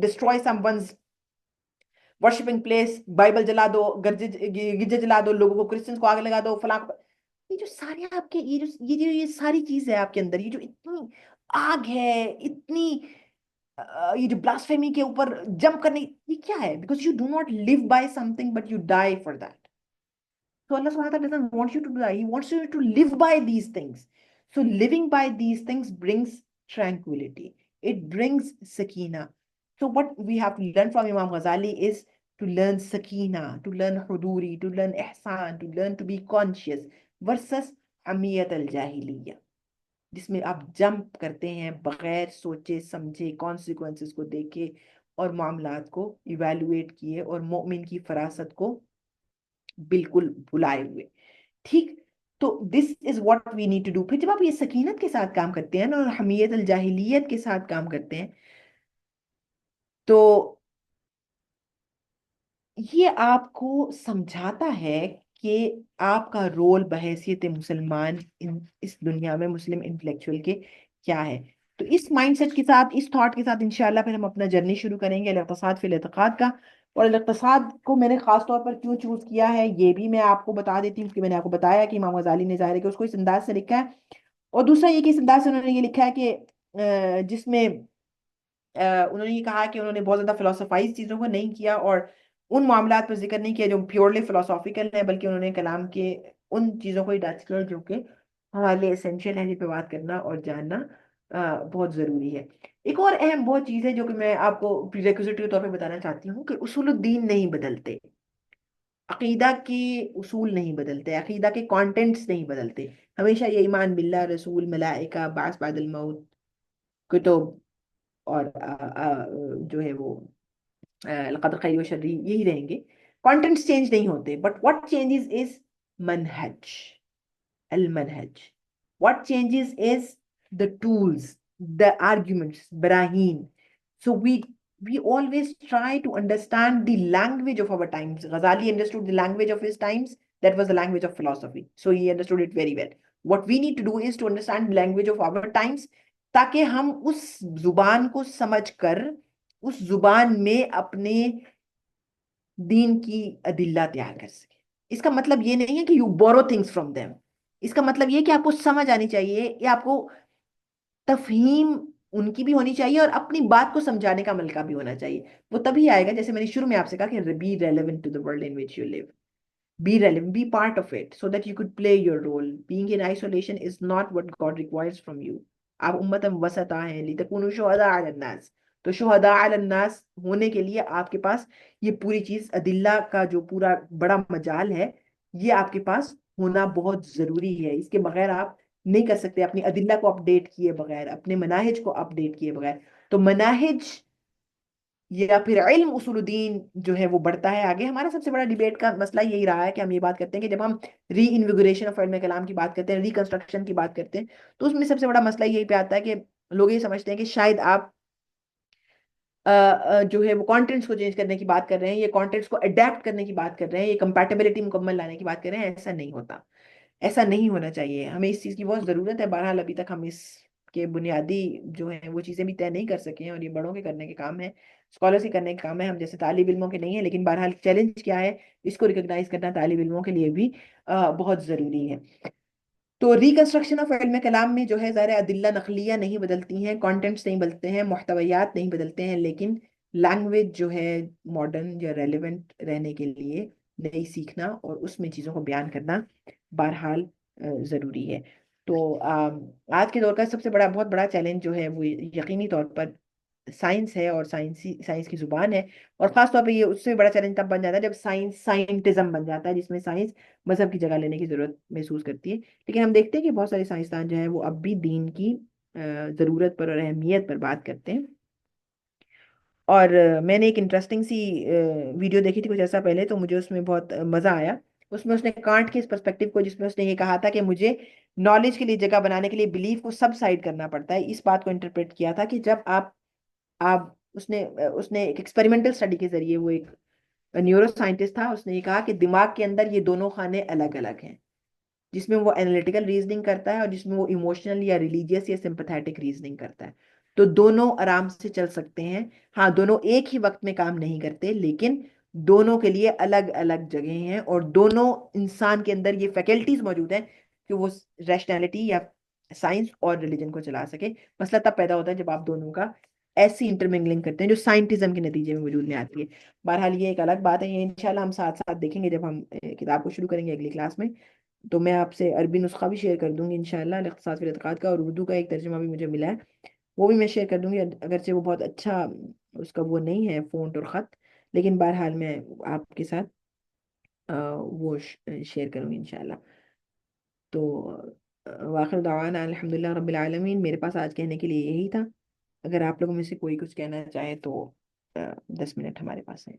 destroy someone's worshipping place, Bible جلا دو، گرجے جلا دو، لوگوں کو، کرسچنس کو آگ لگا دو، فلاں. یہ جو سارے آپ کے یہ ساری چیز ہے آپ کے اندر، یہ جو اتنی آگ ہے، اتنی یہ جو بلاسفیمی کے اوپر جمپ کرنے، یہ کیا ہے؟ Because you do not live by some thing but you die for that. So Allah subhanahu wa ta'ala doesn't want you to do that. He wants you to live by these things. So living by these things brings tranquility. It brings sakina. So what we have to learn from Imam Ghazali is to learn sakina, to learn huduri, to learn ihsan, to learn to be conscious versus hamiyat al-jahiliya, جس میں آپ jump کرتے ہیں بغیر سوچے سمجھے، consequences کو دیکھے اور معاملات کو ایویلویٹ کیے اور مومن کی فراست کو بالکل بھلائے ہوئے. ٹھیک؟ تو this is what we need to do. پھر جب آپ یہ سکینت کے ساتھ کام کرتے ہیں اور حمیت الجاہلیت کے ساتھ کام کرتے ہیں، تو یہ آپ کو سمجھاتا ہے کہ آپ کا رول بحیثیت مسلمان اس دنیا میں، مسلم انٹلیکچوئل کے، کیا ہے. تو اس مائنڈ سیٹ کے ساتھ، اس تھاٹ کے ساتھ انشاءاللہ پھر ہم اپنا جرنی شروع کریں گے الاقتصاد فی الاعتقاد کا. اور الاقتصاد کو میں نے خاص طور پر کیوں چوز کیا ہے یہ بھی میں آپ کو بتا دیتی ہوں، کہ میں نے آپ کو بتایا کہ امام غزالی نے ظاہر ہے کہ اس کو اس انداز سے لکھا ہے. اور دوسرا یہ کہ اس انداز سے انہوں نے یہ لکھا ہے کہ جس میں انہوں نے یہ کہا کہ انہوں نے بہت زیادہ فلسفائز چیزوں کو نہیں کیا اور ان معاملات پر ذکر نہیں کیا جو پیورلی فلسافیکل ہیں، بلکہ انہوں نے کلام کے ان چیزوں کو ہی ٹچ کیا جو کہ ہمارے لیے اسینشیل ہے، جن پہ بات کرنا اور جاننا بہت ضروری ہے. ایک اور اہم بہت چیز ہے جو کہ میں آپ کو پریریکوزٹ کے طور پہ بتانا چاہتی ہوں، کہ اصول الدین نہیں بدلتے، عقیدہ کے اصول نہیں بدلتے، عقیدہ کے کانٹینٹس نہیں بدلتے. ہمیشہ یہ ایمان باللہ، رسول، ملائکہ، بعث بعد الموت، کتب، اور جو ہے وہ القدر خیر و شر، یہی رہیں گے. کانٹینٹس چینج نہیں ہوتے، بٹ واٹ چینجز از منہج، المنہج. What changes is the tools, the arguments, براہین. So we always try to understand the language of our times. Ghazali understood the language of his times. That was the language of philosophy. So he understood it very well. What we need to do is to understand the language of our times, تاکہ ہم اس زبان کو سمجھ کر اس زبان میں اپنے دین کی ادلہ تیار کر سکیں. اس کا مطلب یہ نہیں ہے کہ you borrow things from them. اس کا مطلب یہ ہے کہ آپ کو سمجھ آنی چاہیے یا آپ کو تفہیم ان کی بھی ہونی چاہیے اور اپنی بات کو سمجھانے کا ملکہ بھی ہونا چاہیے. وہ تبھی آئے گا جیسے میں نے شروع میں آپ سے کہا کہ be relevant to the world in which you live. Be relevant, be part of it so that you could play your role. Being in isolation is not what God requires from you. آپ امتم وسطا ہیں لتکونوا شہداء علی الناس. تو شہداء علی الناس ہونے کے لیے آپ کے پاس یہ پوری چیز ادلہ کا جو پورا بڑا مجال ہے یہ آپ کے پاس ہونا بہت ضروری ہے. اس کے بغیر آپ نہیں کر سکتے اپنی ادلہ کو اپڈیٹ کیے بغیر, اپنے مناہج کو اپڈیٹ کیے بغیر. تو مناہج یا پھر علم اصول الدین جو ہے وہ بڑھتا ہے آگے. ہمارا سب سے بڑا ڈیبیٹ کا مسئلہ یہی رہا ہے کہ ہم یہ بات کرتے ہیں کہ جب ہم ری انویگوریشن آف علم کلام کی بات کرتے ہیں, ریکنسٹرکشن کی بات کرتے ہیں, تو اس میں سب سے بڑا مسئلہ یہی پہ آتا ہے کہ لوگ یہ سمجھتے ہیں کہ شاید آپ جو ہے وہ کانٹینٹس کو چینج کرنے کی بات کر رہے ہیں, یہ کانٹینٹس کو اڈیپٹ کرنے کی بات کر رہے ہیں, یہ کمپیٹیبلٹی مکمل لانے کی بات کر رہے ہیں. ایسا نہیں ہوتا, ایسا نہیں ہونا چاہیے. ہمیں اس چیز کی بہت ضرورت ہے. بہرحال ابھی تک ہم اس کے بنیادی جو ہیں وہ چیزیں بھی طے نہیں کر سکے ہیں, اور یہ بڑوں کے کرنے کے کام ہے, اسکالرس کے کرنے کے کام ہے, ہم جیسے طالب علموں کے نہیں ہیں. لیکن بہرحال چیلنج کیا ہے اس کو ریکگنائز کرنا طالب علموں کے لیے بھی بہت ضروری ہے. تو ریکنسٹرکشن آف علم کلام میں جو ہے ظاہر ادلہ نقلیہ نہیں بدلتی ہیں, کانٹینٹس نہیں بدلتے ہیں, محتویات نہیں بدلتے ہیں, لیکن لینگویج جو ہے ماڈرن یا ریلیونٹ رہنے کے لیے نئی سیکھنا اور اس میں چیزوں کو بیان کرنا بہرحال ضروری ہے. تو آج کے دور کا سب سے بڑا بہت بڑا چیلنج جو ہے وہ یقینی طور پر سائنس ہے اور سائنس کی زبان ہے. اور خاص طور پہ یہ اس سے بڑا چیلنج تب بن جاتا ہے جب سائنس سائنٹزم بن جاتا ہے, جس میں سائنس مذہب کی جگہ لینے کی ضرورت محسوس کرتی ہے. لیکن ہم دیکھتے ہیں کہ بہت سارے سائنسدان جو ہیں وہ اب بھی دین کی ضرورت پر اور اہمیت پر بات کرتے ہیں. اور میں نے ایک انٹرسٹنگ سی ویڈیو دیکھی تھی کچھ ایسا پہلے, تو مجھے اس میں بہت مزہ آیا. اس نے کانٹ کے اس پرسپیکٹو کو, جس میں اس نے یہ کہا تھا کہ مجھے نالج کے لیے جگہ بنانے کے لیے بلیف کو سب سائڈ کرنا پڑتا ہے, اس بات کو انٹرپریٹ کیا تھا کہ جب آپ اس نے ایک ایکسپیریمنٹل اسٹڈی کے ذریعے, وہ ایک نیورو سائنٹسٹ تھا, اس نے یہ کہا کہ دماغ کے اندر یہ دونوں خانے الگ الگ ہیں, جس میں وہ انالیٹیکل ریزننگ کرتا ہے اور جس میں وہ ایموشنل یا ریلیجیس یا سمپتھیٹک ریزننگ کرتا ہے. تو دونوں آرام سے چل سکتے ہیں. ہاں دونوں ایک ہی وقت میں کام نہیں کرتے, لیکن دونوں کے لیے الگ الگ جگہیں ہیں, اور دونوں انسان کے اندر یہ فیکلٹیز موجود ہیں کہ وہ ریشنالٹی یا سائنس اور ریلیجن کو چلا سکے. مسئلہ تب پیدا ہوتا ہے جب آپ دونوں کا ایسی انٹرمنگلنگ کرتے ہیں جو سائنٹزم کے نتیجے میں وجود میں آتی ہے. بہرحال یہ ایک الگ بات ہے, یہ انشاءاللہ ہم ساتھ ساتھ دیکھیں گے جب ہم کتاب کو شروع کریں گے اگلی کلاس میں. تو میں آپ سے عربی نسخہ بھی شیئر کر دوں گی انشاءاللہ الاقتصاد فی الاعتقاد کا, اور اردو کا ایک ترجمہ بھی مجھے ملا ہے, وہ بھی میں شیئر کر دوں گی. اگرچہ وہ بہت اچھا اس کا وہ نہیں ہے فونٹ اور خط, لیکن بہرحال میں آپ کے ساتھ وہ شیئر کروں گی انشاءاللہ. تو واخر دعوانا الحمدللہ رب العالمین. میرے پاس آج کہنے کے لیے یہی تھا. اگر آپ لوگوں میں سے کوئی کچھ کہنا چاہے تو 10 منٹ ہمارے پاس ہیں.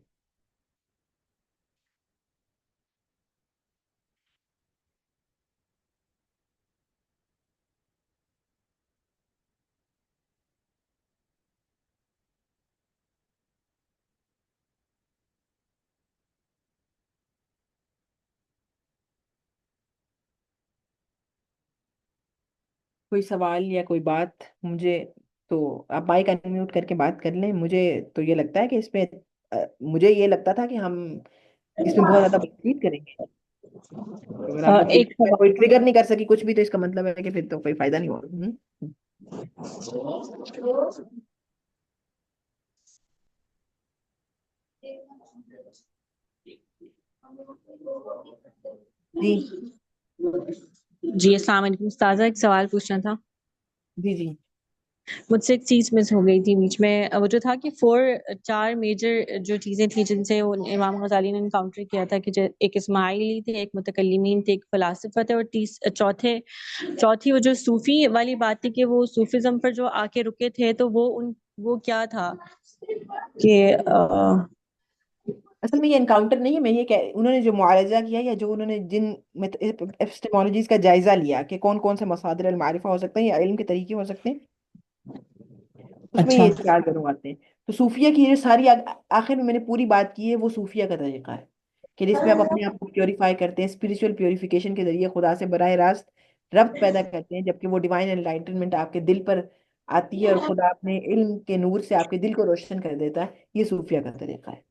کوئی سوال یا کوئی بات مجھے, تو آپ مائک انمیوٹ کر کے بات کر لیں. مجھے تو یہ لگتا ہے کہ اس میں مجھے یہ لگتا تھا کہ ہم اس میں بہت زیادہ بات چیت کریں گے. تو اگر آپ ایک میں کوئی ٹریگر نہیں کر سکی کچھ بھی, تو اس کا مطلب ہے کہ پھر تو کوئی فائدہ نہیں ہوگا. جی جی السلام علیکم استاذہ, ایک سوال پوچھنا تھا. جی جی مجھ سے ایک چیز مس ہو گئی تھی بیچ میں, وہ جو تھا کہ 4 میجر جو چیزیں تھیں جن سے امام غزالی نے انکاؤنٹر کیا تھا, کہ ایک اسماعیلی تھے, ایک متکلمین تھے, ایک فلاسفہ تھے, اور چوتھی وہ جو صوفی والی بات تھی کہ وہ صوفیزم پر جو آ کے رکے تھے, تو وہ کیا تھا کہ اصل میں یہ انکاؤنٹر نہیں ہے. میں یہ انہوں نے جو معالجہ کیا یا جو انہوں نے جن ایپسٹیمولوجیز کا جائزہ لیا کہ کون کون سے مصادر المعرفہ ہو سکتے ہیں یا علم کے طریقے ہو سکتے ہیں, اس میں اچھا یہ 4 آتے ہیں. تو صوفیہ کی جو ساری آخر میں نے پوری بات کی ہے وہ صوفیہ کا طریقہ ہے, کہ جس میں آپ اپنے آپ کو پیوریفائی کرتے ہیں, اسپرچل پیوریفیکیشن کے ذریعے خدا سے براہ راست ربط پیدا کرتے ہیں, جبکہ وہ ڈیوائن انلائٹنمنٹ آپ کے دل پر آتی ہے اور خدا اپنے علم کے نور سے آپ کے دل کو روشن کر دیتا ہے. یہ صوفیہ کا طریقہ ہے.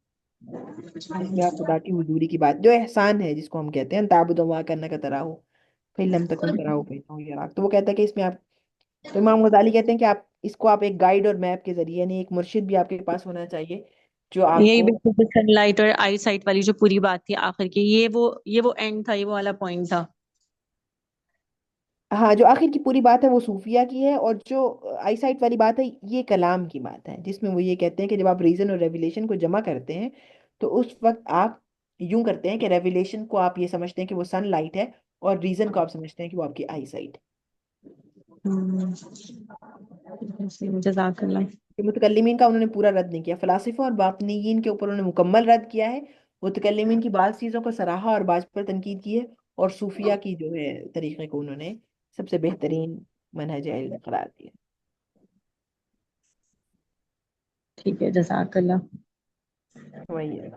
جس میں آپ خدا کی حضوری کی بات، جو احسان ہے جس کو ہم کہتے ہیں تعبد اللہ کرنے کا طرح ہو، پھر لم تکن طرح ہو تو وہ کہتا ہے کہ اس میں آپ، تو امام غزالی کہتے ہیں کہ آپ اس کو آپ ایک گائیڈ اور میپ کے ذریعے، یعنی ایک مرشد بھی آپ کے پاس ہونا چاہیے جو آپ یہی کو، بالکل سن لائٹ اور آئی سائٹ والی جو پوری بات تھی آخر کی، یہ وہ اینڈ تھا، یہ وہ والا پوائنٹ تھا. ہاں جو آخر کی پوری بات ہے وہ صوفیہ کی ہے، اور جو آئی سائٹ والی بات ہے یہ کلام کی بات ہے، جس میں وہ یہ کہتے ہیں کہ جب آپ ریزن اور ریویلیشن کو جمع کرتے ہیں تو اس وقت آپ یوں کرتے ہیں کہ ریویلیشن کو آپ یہ سمجھتے ہیں کہ وہ سن لائٹ ہے، اور ریزن کو آپ سمجھتے ہیں کہ وہ آپ کی آئی سائٹ ہے. جزاک اللہ. کہ متکلمین کا انہوں نے پورا رد نہیں کیا، فلاسفہ اور باطنیین کے اوپر انہوں نے مکمل رد کیا ہے، متکلمین کی بعض چیزوں کو سراہا اور بعض پر تنقید کی ہے، اور صوفیہ کی جو ہے طریقے کو انہوں نے سب سے بہترین منہج علم قرار دیا. ٹھیک ہے، جزاک اللہ. وہی ہے.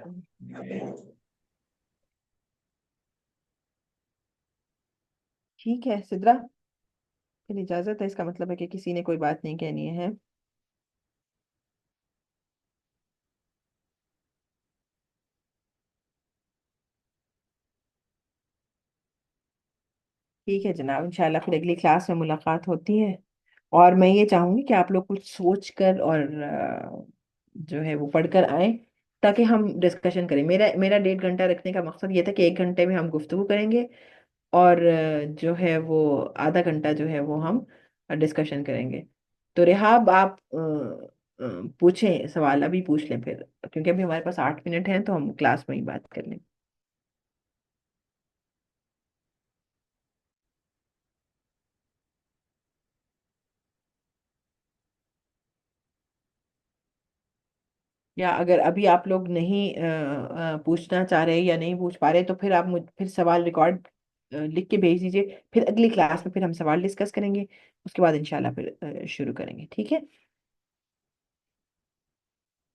ٹھیک ہے سدرا، پھر اجازت ہے، اس کا مطلب ہے کہ کسی نے کوئی بات نہیں کہنی ہے. ٹھیک ہے جناب، انشاءاللہ پھر اگلی کلاس میں ملاقات ہوتی ہے، اور میں یہ چاہوں گی کہ آپ لوگ کچھ سوچ کر اور جو ہے وہ پڑھ کر آئیں تاکہ ہم ڈسکشن کریں. میرا 1.5 گھنٹہ رکھنے کا مقصد یہ تھا کہ 1 گھنٹے میں ہم گفتگو کریں گے، اور جو ہے وہ آدھا گھنٹہ جو ہے وہ ہم ڈسکشن کریں گے. تو ریحاب آپ پوچھیں سوال، ابھی پوچھ لیں پھر، کیونکہ ابھی ہمارے پاس 8 منٹ ہیں تو ہم کلاس میں ہی بات کر لیں. یا اگر ابھی آپ لوگ نہیں پوچھنا چاہ رہے یا نہیں پوچھ پا رہے تو پھر آپ پھر سوال ریکارڈ لکھ کے بھیج دیجیے، پھر اگلی کلاس میں پھر ہم سوال ڈسکس کریں گے، اس کے بعد انشاءاللہ پھر شروع کریں گے. ٹھیک ہے،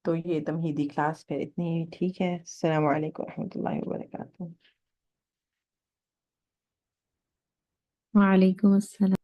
تو یہ تمہیدی کلاس پھر اتنی ہی. ٹھیک ہے، السلام علیکم ورحمۃ اللہ وبرکاتہ. وعلیکم السلام.